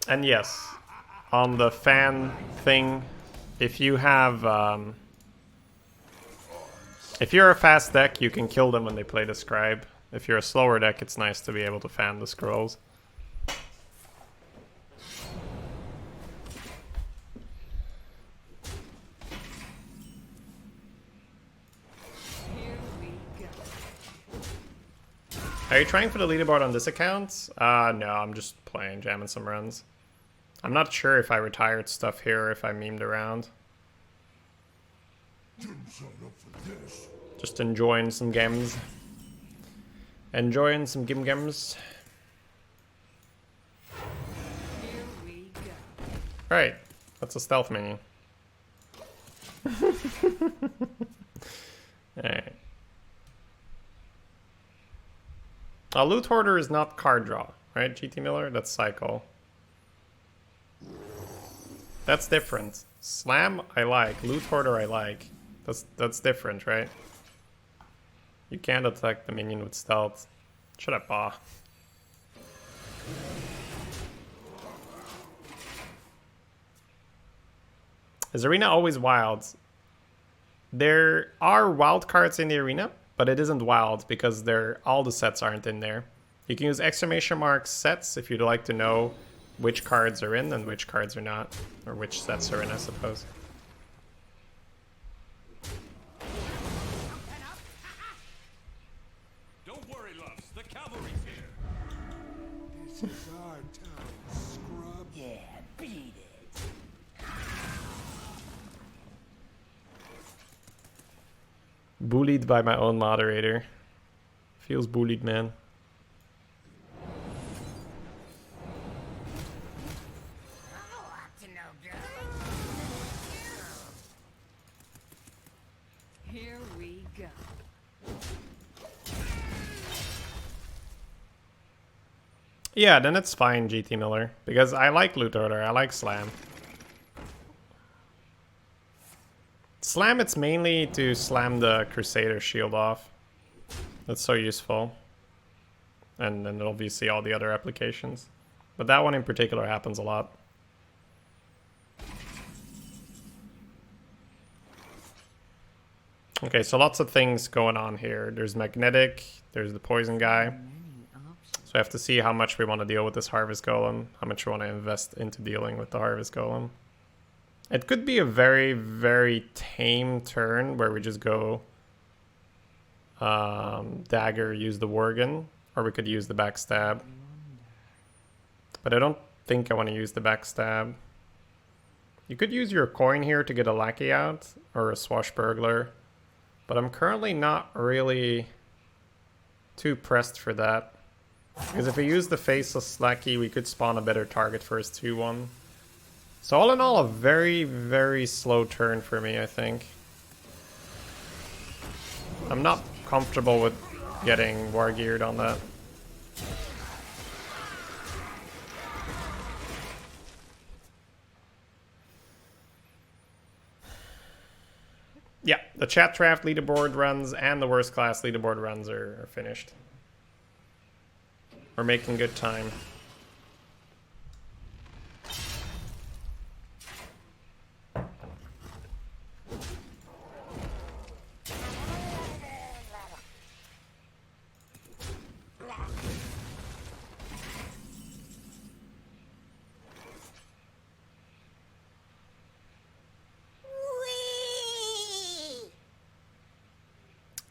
And yes, on the fan thing, if you have, if you're a fast deck, you can kill them when they play the Scribe. If you're a slower deck, it's nice to be able to fan the scrolls. Here we go. Are you trying for the leaderboard on this account? No, I'm just playing, jamming some runs. I'm not sure if I retired stuff here or if I memed around. Didn't sign up for this. Just enjoying some games. Enjoying some games. Here we go. Right, that's a stealth minion. Alright. A loot hoarder is not card draw, right, GT Miller? That's cycle. That's different. Slam, I like. Loot hoarder, I like. That's different, right? You can't attack the minion with stealth. Shut up, ah. Is arena always wild? There are wild cards in the arena, but it isn't wild because all the sets aren't in there. You can use exclamation mark sets if you'd like to know which cards are in and which cards are not, or which sets are in, I suppose. Don't worry, loves. The cavalry's here. This is our town, scrub. Yeah, beat it. Bullied by my own moderator. Feels bullied, man. Oh, up to no good. Here we go. Yeah, then it's fine, GT Miller. Because I like Loot Order, I like Slam. Slam, it's mainly to slam the Crusader shield off. That's so useful. And then obviously all the other applications. But that one in particular happens a lot. Okay, so lots of things going on here. There's Magnetic, there's the Poison guy. Many options. So I have to see how much we want to deal with this Harvest Golem, how much we want to invest into dealing with the Harvest Golem. It could be a very, very tame turn where we just go Dagger, use the Worgen, or we could use the Backstab. But I don't think I want to use the Backstab. You could use your coin here to get a Lackey out, or a Swashbuckler. But I'm currently not really too pressed for that. Because if we use the Faceless Lackey, we could spawn a better target for his 2-1. So all in all, a very, very slow turn for me, I think. I'm not comfortable with getting war geared on that. Yeah, the chat draft leaderboard runs and the worst class leaderboard runs are finished. We're making good time.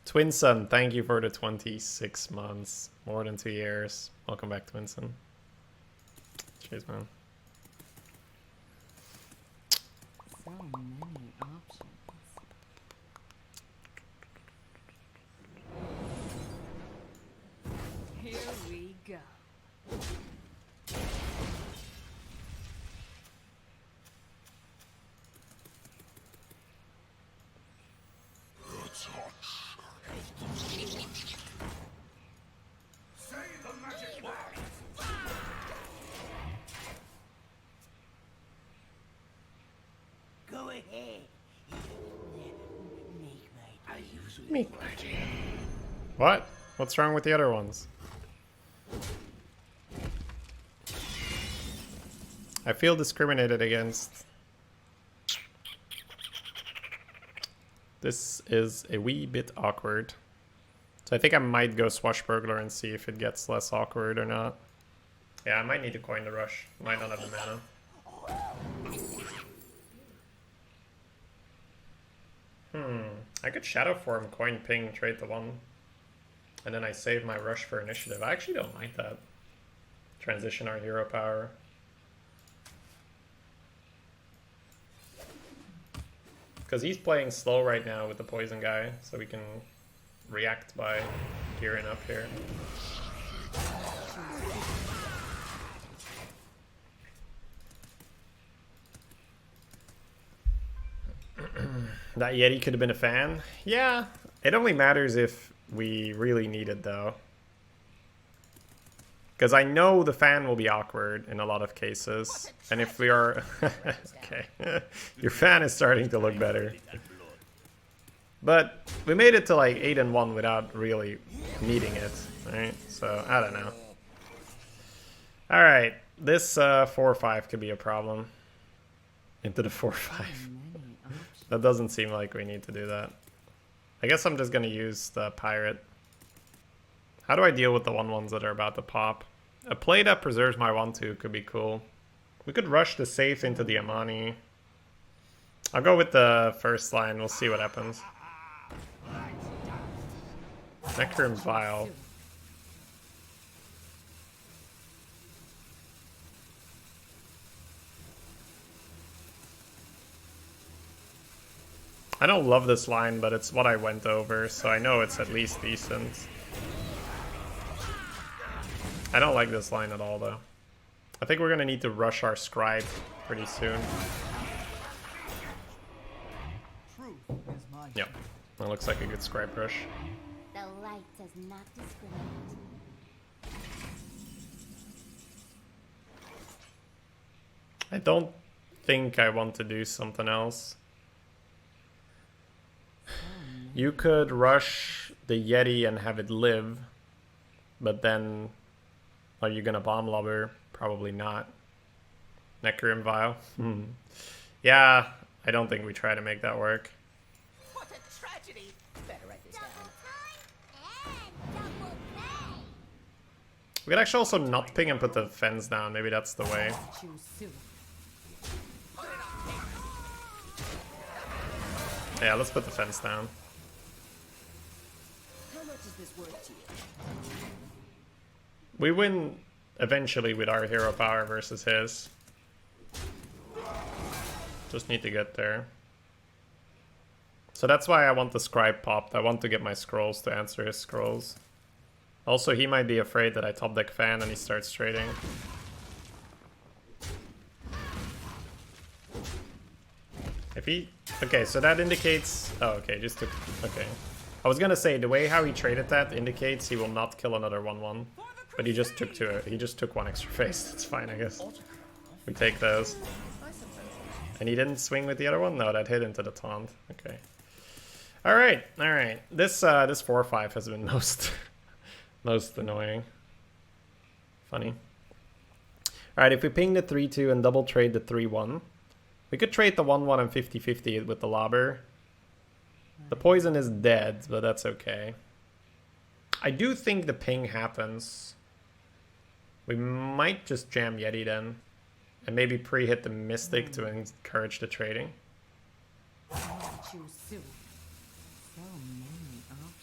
Twinson, thank you for the 26 months. More than 2 years. Welcome back, Twinson. Cheers, man. So many options. What? What's wrong with the other ones? I feel discriminated against. This is a wee bit awkward. So I think I might go Swashbuckler and see if it gets less awkward or not. Yeah, I might need to coin the rush. Might not have the mana. I could Shadow Form, coin ping, trade the 1. And then I save my rush for initiative. I actually don't like that. Transition our hero power. Because he's playing slow right now with the poison guy, so we can react by gearing up here. That Yeti could have been a fan. Yeah, it only matters if we really need it though. Because I know the fan will be awkward in a lot of cases. And if we are... okay. Your fan is starting to look better. But we made it to like 8-1 without really needing it. Right? So, I don't know. Alright. This 4-5 could be a problem. Into the 4-5. That doesn't seem like we need to do that. I guess I'm just going to use the pirate. How do I deal with the 1/1s that are about to pop? A play that preserves my 1/2 could be cool. We could rush the safe into the Amani. I'll go with the first line. We'll see what happens. Nectar Vial. I don't love this line, but it's what I went over, so I know it's at least decent. I don't like this line at all, though. I think we're going to need to rush our scribe pretty soon. Yep, that looks like a good scribe rush. The light does not discriminate. I don't think I want to do something else. You could rush the Yeti and have it live, but then are you gonna bomb lobber? Probably not. Necrim Vial. Yeah, I don't think we try to make that work. What a tragedy! Better write this down. We could actually also not ping and put the fence down. Maybe that's the way. Yeah, let's put the fence down. How much is this worth to you? We win eventually with our hero power versus his. Just need to get there. So that's why I want the scribe popped. I want to get my scrolls to answer his scrolls. Also, he might be afraid that I top deck fan and he starts trading. If he... Okay, so that indicates... Oh, okay, just took... Okay. I was gonna say, the way how he traded that indicates he will not kill another 1/1. But he just took he just took 1 extra face. It's fine, I guess. We take those. And he didn't swing with the other one? No, that hit into the taunt. Okay. Alright, alright. This 4-5 has been most annoying. Funny. Alright, if we ping the 3-2 and double trade the 3-1, we could trade the 1-1 and 50-50 with the lobber. The poison is dead, but that's okay. I do think the ping happens. We might just jam Yeti then. And maybe pre-hit the Mystic to encourage the trading. Choose soon. So many options.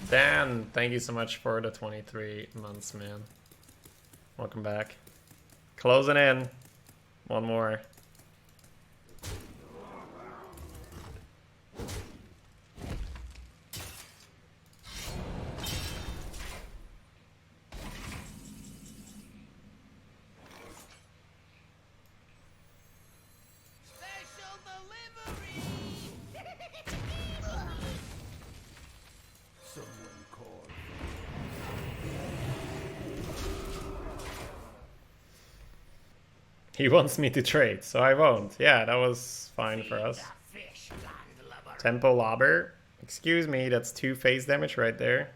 Dan, thank you so much for the 23 months, man. Welcome back. Closing in. One more. Special delivery! He wants me to trade, so I won't. Yeah, that was fine for us. Tempo Lobber. Excuse me, that's 2 phase damage right there.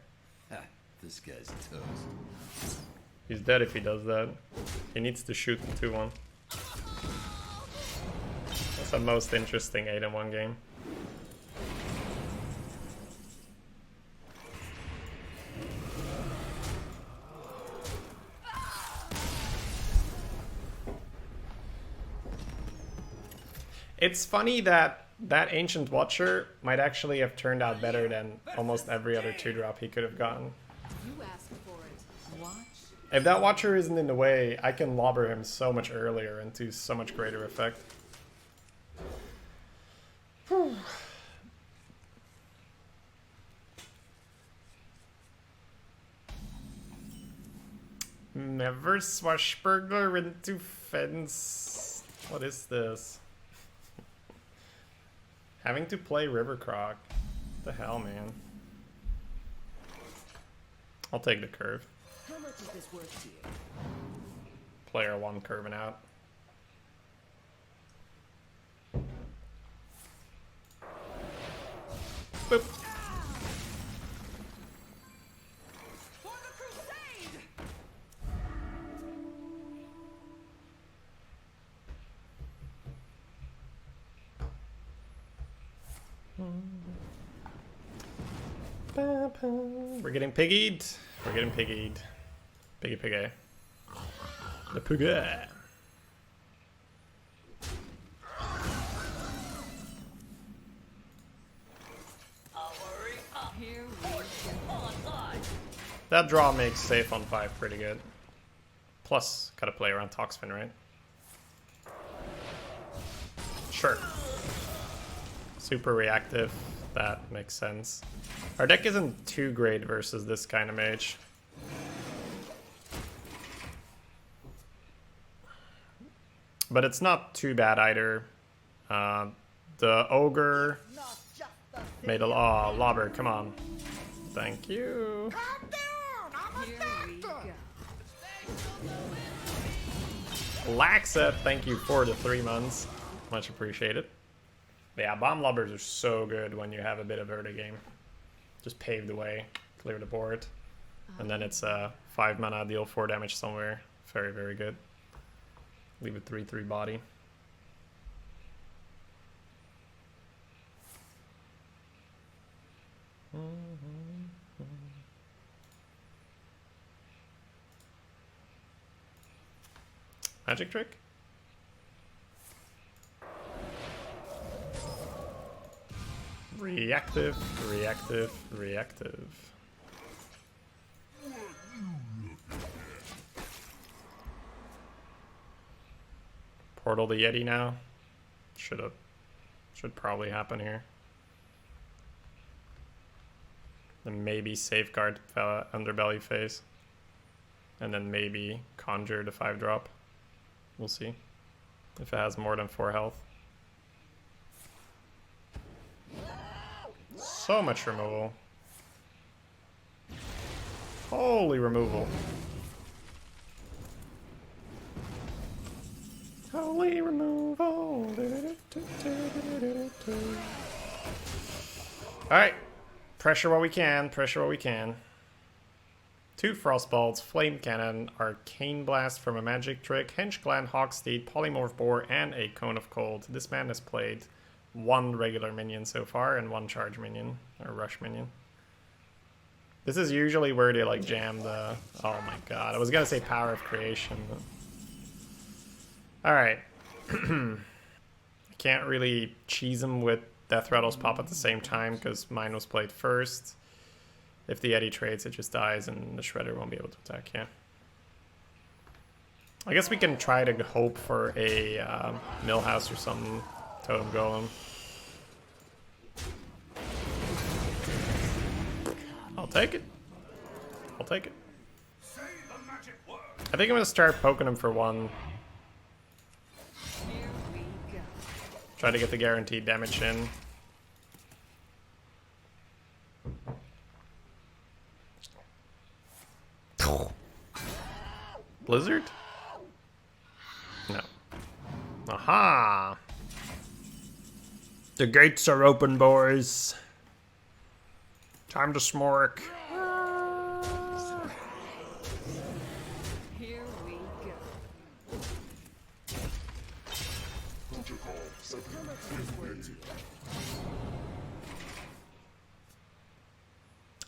This guy's toast. He's dead if he does that. He needs to shoot 2-1. That's the most interesting 8-in-1 game. It's funny that that Ancient Watcher might actually have turned out better than almost every other 2-drop he could have gotten. You asked for it. Watch. If that Watcher isn't in the way, I can lobber him so much earlier and to so much greater effect. Never swashbuckler into fence. What is this? Having to play River Croc. What the hell, man? I'll take the curve. How much is this worth to you? Player 1 curving out. Boop. For the crusade! We're getting piggied. We're getting piggied. Piggy piggy. The piggy. Here we go. That draw makes safe on 5 pretty good. Plus, gotta play around Toxfin, right? Sure. Super reactive. That makes sense. Our deck isn't too great versus this kind of mage. But it's not too bad either. The Ogre made a... Oh, Lobber, come on. Thank you. Here we go. Laxa, thank you for the 3 months. Much appreciated. But yeah, Bomb Lobbers are so good when you have a bit of early game. Just pave the way, clear the board. And then it's a 5 mana, deal 4 damage somewhere. Very, very good. Leave a 3/3 body. Magic trick? Reactive, reactive, reactive. Portal the Yeti now. Should probably happen here. Then maybe safeguard underbelly phase. And then maybe conjure the 5-drop. We'll see. If it has more than 4 health. So much removal. Holy removal. Holy removal. Alright. Pressure what we can. Pressure what we can. 2 Frostbolts, Flame Cannon, Arcane Blast from a Magic Trick, Henge Clan, Hawksteed, Polymorph Boar, and a Cone of Cold. This man has played 1 regular minion so far and 1 charge minion, or rush minion. This is usually where they like jam the... Oh my god, I was gonna say Power of Creation. But... Alright. I can't really cheese him with Death Rattles pop at the same time because mine was played first. If the Yeti trades, it just dies and the Shredder won't be able to attack, yeah. I guess we can try to hope for a Millhouse or something. Totem Golem. I'll take it. I'll take it. I think I'm gonna start poking him for 1. Here we go. Try to get the guaranteed damage in. Blizzard? No. Aha! The gates are open, boys. Time to smork. Here we go. Protocol 7.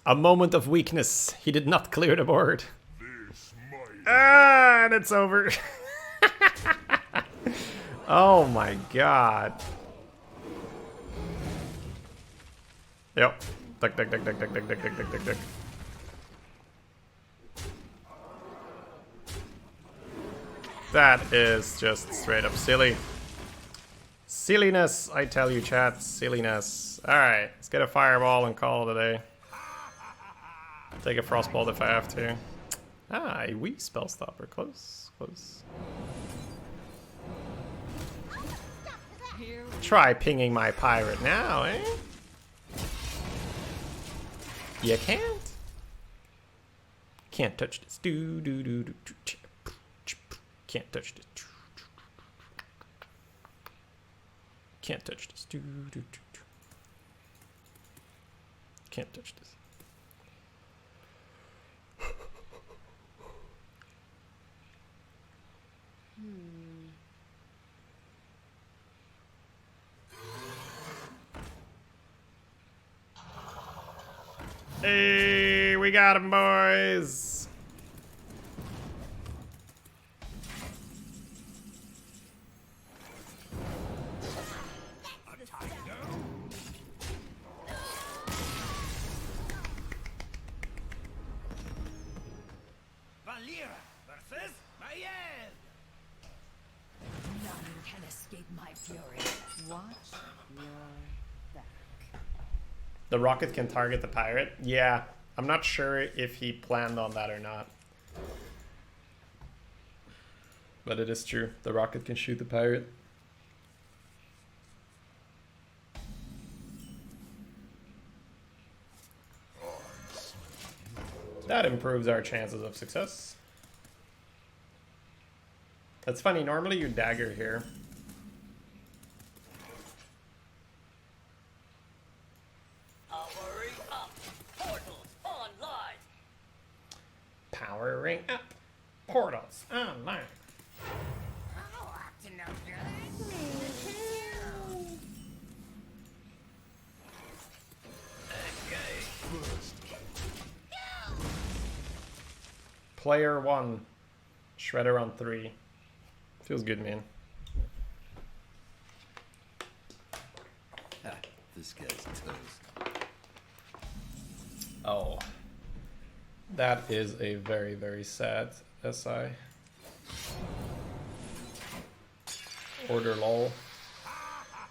A moment of weakness. He did not clear the board. This might Ah, and it's over. Oh my god. Yep. Duck, duck, duck, duck, duck, duck, duck, duck, duck, duck, duck. That is just straight up silly. Silliness, I tell you, chat. Silliness. Alright, let's get a fireball and call it a day. Take a frostbolt if I have to. Ah, a weak spell stopper. Close, close. Here Try pinging my pirate now, eh? You can't? Can't touch this. Do do do do. Can't touch this. Can't touch this. Do do do. Can't touch this. Hey, we got him, boys. Valera versus Mayenne. None can escape my fury. watch your back. The rocket can target the pirate? Yeah, I'm not sure if he planned on that or not. But it is true. The rocket can shoot the pirate. That improves our chances of success. That's funny, normally you dagger here. Powering up. Portals online. Powering up. Portals online. Oh, up to no good. Player 1. Shredder on 3. Feels good, man. Ha, this guy's toast. Oh. That is a very, very sad SI. Order lol.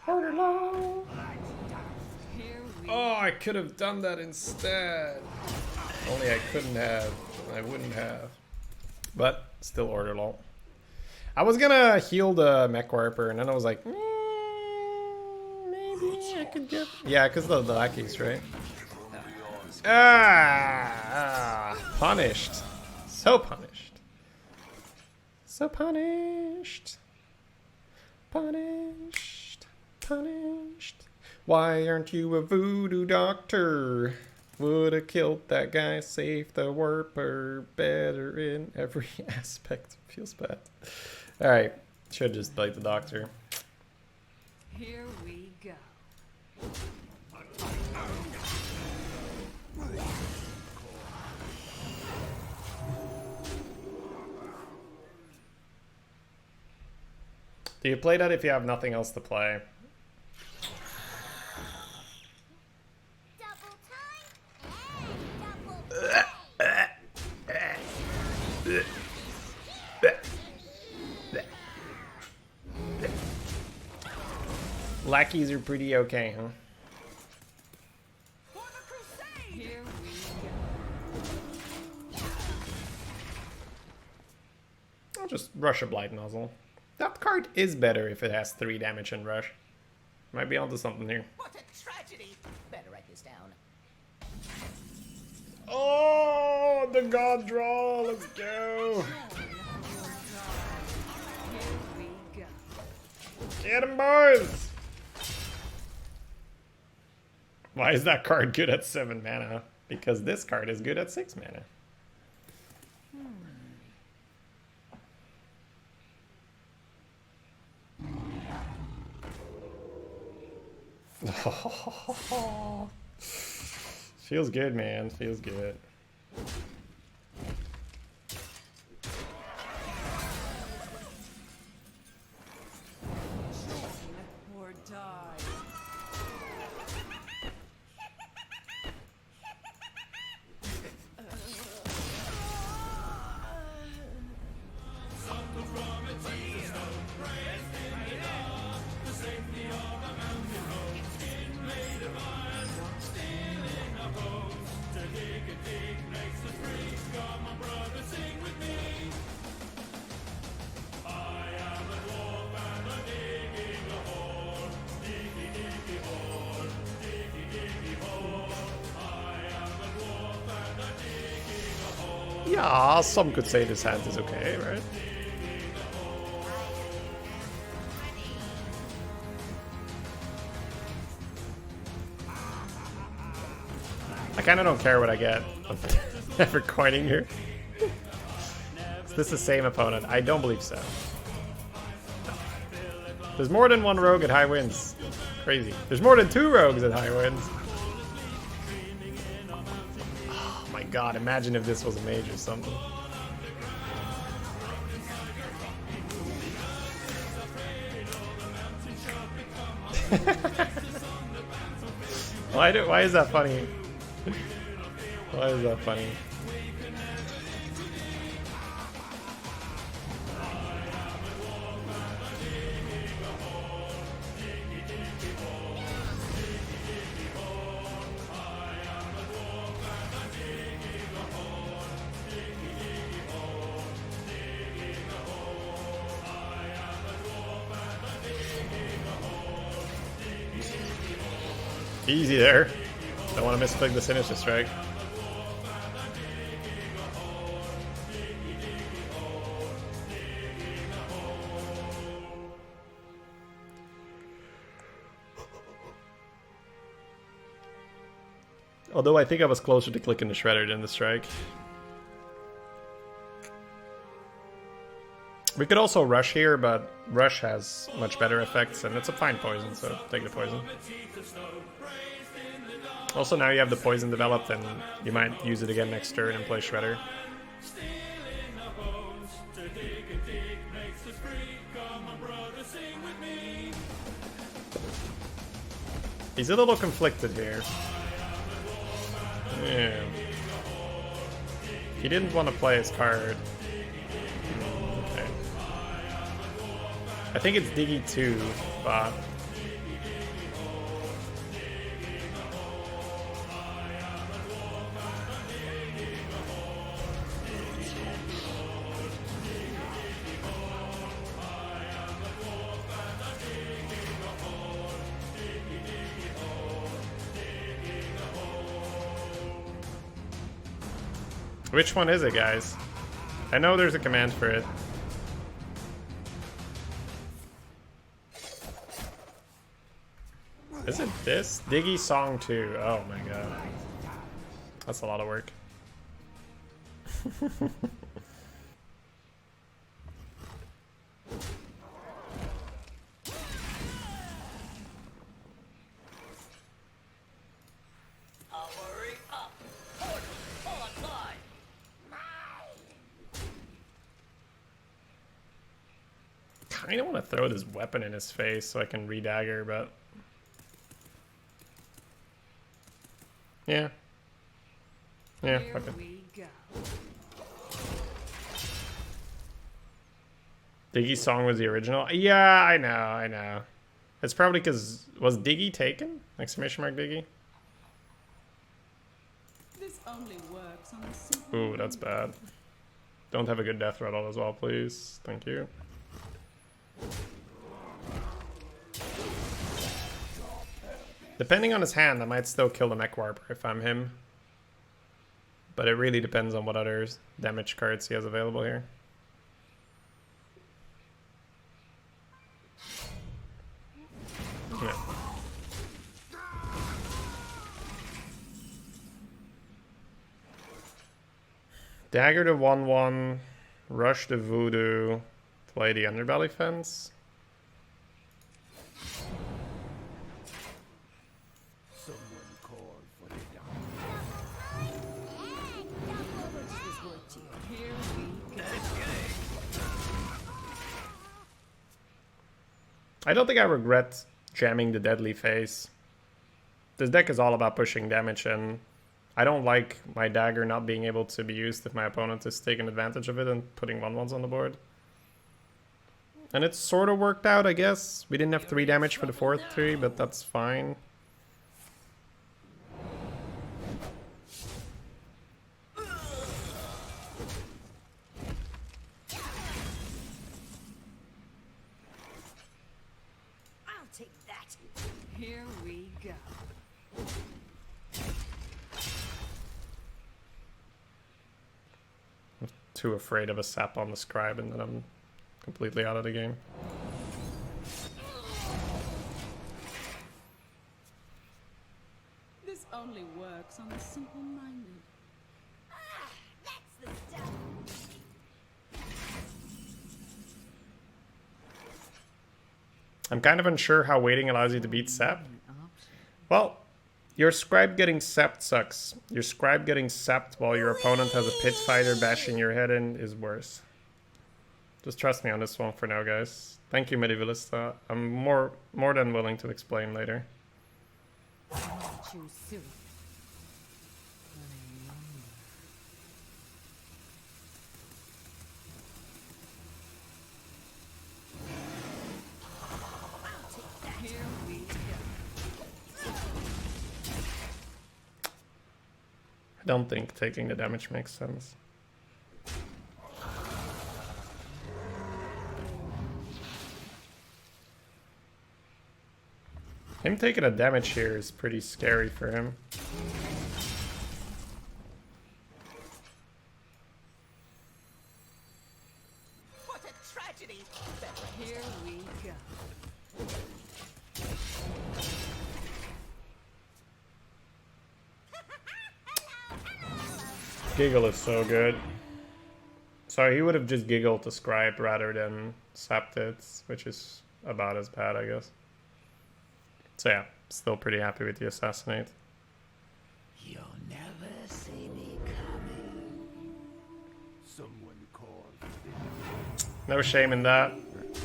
Order lol. Here we Oh, I could have done that instead. Only I couldn't have. I wouldn't have. But still order lol. I was gonna heal the mech warper and then I was like, maybe I could get. Yeah, because of the lackeys, right? Punished. So punished. So punished. Punished. Punished. Why aren't you a voodoo doctor? Would've killed that guy, saved the warper. Better in every aspect. Feels bad. Alright. Should just played the doctor. here we go. Do you play that if you have nothing else to play? Double time and double Lackeys are pretty okay, huh? For the crusade! Here we go. I'll just rush a Blight Nozzle. That card is better if it has 3 damage and rush. Might be onto something here. What a tragedy. Better write this down. Oh, the god draw. Let's go. Here we go. Get him, boys! Why is that card good at 7 mana? Because this card is good at 6 mana. Feels good, man. Feels good. Or die. Yeah, some could say this hand is okay, right? I kind of don't care what I get. I'm never coining here. Is this the same opponent? I don't believe so. There's more than one rogue at high winds. Crazy. There's more than 2 rogues at high winds. Oh my god, imagine if this was a mage or something. Why is that funny? Why is that funny? Easy there. Don't want to misclick the Sinister Strike. Although I think I was closer to clicking the Shredder than the Strike. We could also Rush here, but Rush has much better effects, and it's a fine poison, so take the poison. Also, now you have the poison developed, and you might use it again next turn and play Shredder. He's a little conflicted here. Yeah. He didn't want to play his card. Okay. I think it's Diggy 2, but... Which one is it, guys? I know there's a command for it. Is it this? Diggy Song 2. Oh my god. That's a lot of work. I don't want to throw this weapon in his face so I can re-dagger, but... Yeah. Yeah, Here fuck it. we go. Diggy's song was the original? Yeah, I know. It's probably because... Was Diggy taken? Exclamation mark Diggy? This only works on a simple. Ooh, that's bad. Don't have a good death rattle as well, please. Thank you. Depending on his hand, I might still kill the Mech Warper if I'm him. But it really depends on what other damage cards he has available here. Dagger the 1/1, rush the voodoo, play the underbelly fence. Someone called for the down. How much is this worth to you? Here we go. I don't think I regret jamming the deadly face. This deck is all about pushing damage, and I don't like my dagger not being able to be used if my opponent is taking advantage of it and putting 1/1s on the board. And it sort of worked out, I guess. We didn't have 3 damage for the 4th 3, but that's fine. I'll take that. Here we go. Too afraid of a sap on the scribe, and then I'm completely out of the game. This only works on the simple-minded. That's the stuff. I'm kind of unsure how waiting allows you to beat sap. An option. Well, your scribe getting sapped sucks. Your scribe getting sapped while your opponent has a pit fighter bashing your head in is worse. Just trust me on this one for now, guys. Thank you, Medievalista. I'm more than willing to explain later. Choose soon. Here we go. I don't think taking the damage makes sense. Him taking a damage here is pretty scary for him. What a tragedy! Here we go. Giggle is so good. So he would have just giggled to scribe rather than sapped it, which is about as bad, I guess. So yeah, still pretty happy with the assassinate. You'll never see me coming. Someone called for the down. No shame in that.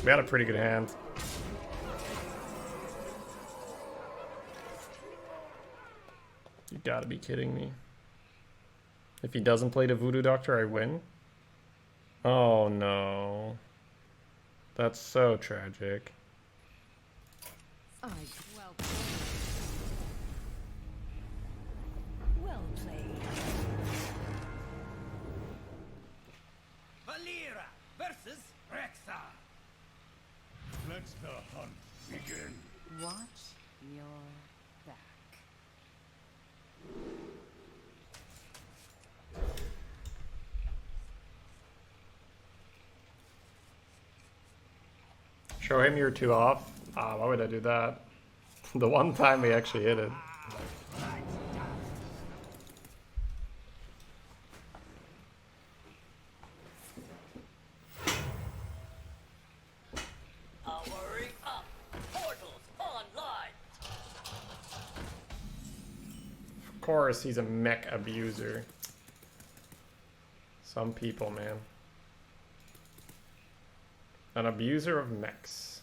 We had a pretty good hand. You gotta be kidding me. If he doesn't play the Voodoo Doctor, I win? Oh no. That's so tragic. I Well played. Well played. Valera versus Rexa. Let the hunt begin. watch your back. Show him you're 2 off. Ah, why would I do that? The one time we actually hit it. Powering up. Portals online. Of course, he's a mech abuser. Some people, man. An abuser of mechs.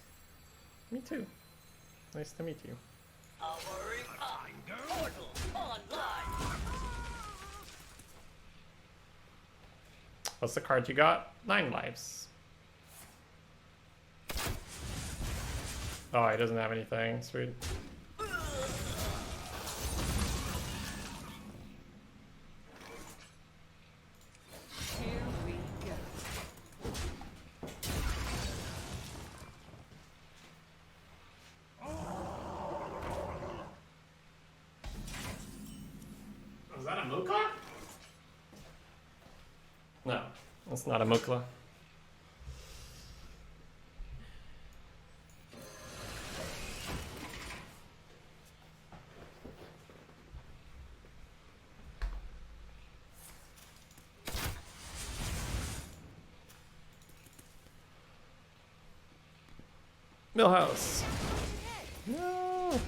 Me too. Nice to meet you. Powering up. Portals online. What's the card you got? 9 lives. Oh, he doesn't have anything. Sweet. Here we go. Is that a Mukla? No, that's not a Mukla. Millhouse. No.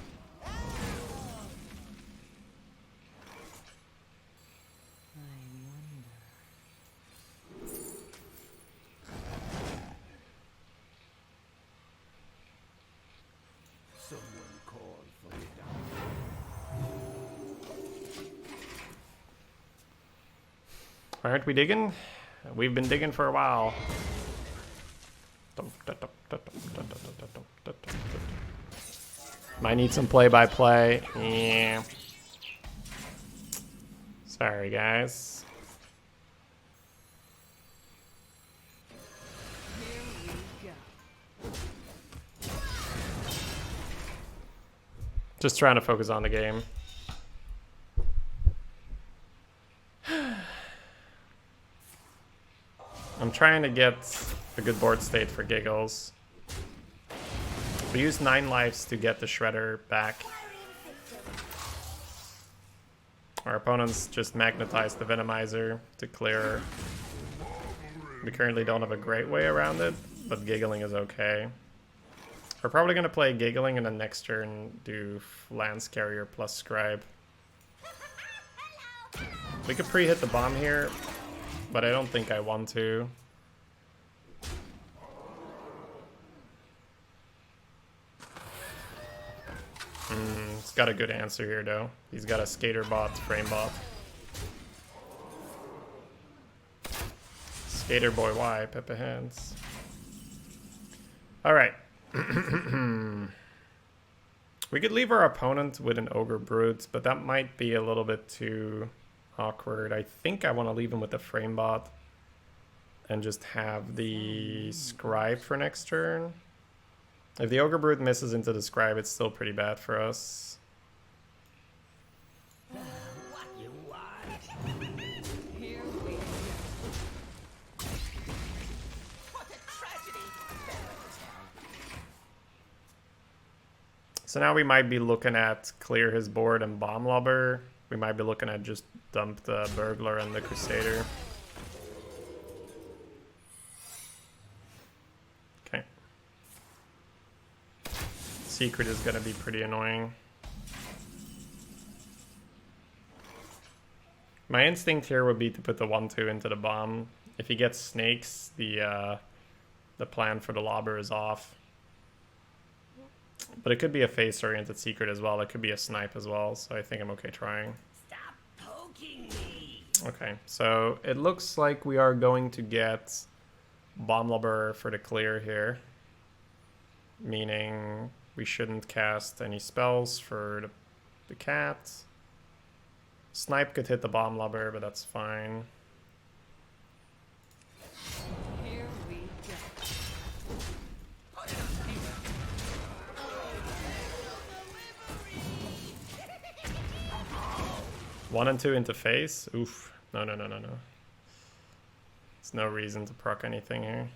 Someone call for the down. Aren't we digging? We've been digging for a while. Might need some play-by-play. Yeah. Sorry, guys. Just trying to focus on the game. I'm trying to get a good board state for giggles. We used 9 lives to get the shredder back. Our opponents just magnetized the Venomizer to clear. We currently don't have a great way around it, but giggling is okay. We're probably going to play giggling and then next turn do Lance Carrier plus Scribe. We could pre-hit the bomb here, but I don't think I want to. He's got a good answer here, though. He's got a Skater bot, Frame bot. Skater boy, why? Peppa hands. Alright. We could leave our opponent with an Ogre Brute, but that might be a little bit too awkward. I think I want to leave him with the Frame bot and just have the Scribe for next turn. If the Ogre Brute misses into the Scribe, it's still pretty bad for us. What you want? Here we go. What a tragedy! So now we might be looking at clear his board and Bomb Lobber. We might be looking at just dump the Burglar and the Crusader. Okay. Secret is going to be pretty annoying. My instinct here would be to put the 1-2 into the bomb. If he gets snakes, the plan for the lobber is off. But it could be a face-oriented secret as well. It could be a snipe as well, so I think I'm okay trying. Stop poking me! Okay, so it looks like we are going to get Bomb Lobber for the clear here. Meaning we shouldn't cast any spells for the cat. Snipe could hit the Bomb Lobber, but that's fine. Here we go. 1 and 2 into face? Oof. No, no, no, no, no. There's no reason to proc anything here.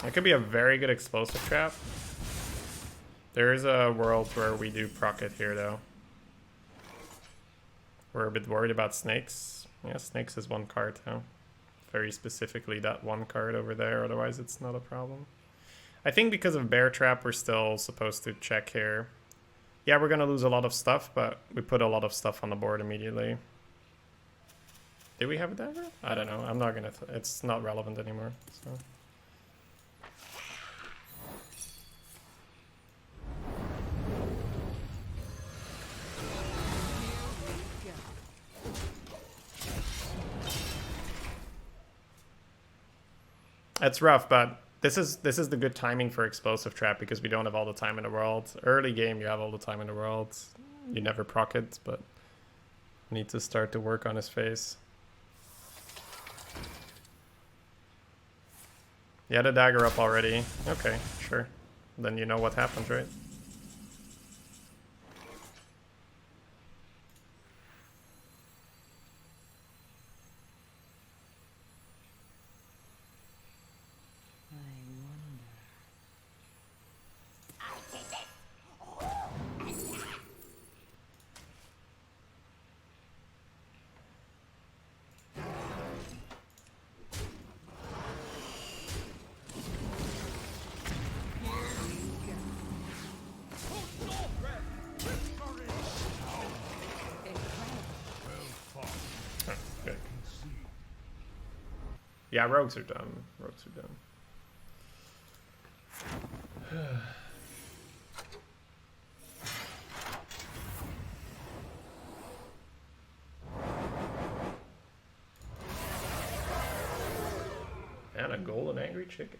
That could be a very good explosive trap. There is a world where we do proc it here, though. We're a bit worried about snakes. Yeah, snakes is 1 card, huh? Very specifically that 1 card over there, otherwise it's not a problem. I think because of Bear Trap, we're still supposed to check here. Yeah, we're going to lose a lot of stuff, but we put a lot of stuff on the board immediately. Did we have a dagger? I don't know. I'm not going to... It's not relevant anymore, so... It's rough, but this is the good timing for explosive trap because we don't have all the time in the world. Early game, you have all the time in the world. You never proc it, but need to start to work on his face. You had a dagger up already. Okay, sure. Then you know what happens, right? Yeah, rogues are dumb. Rogues are dumb. And a golden angry chicken.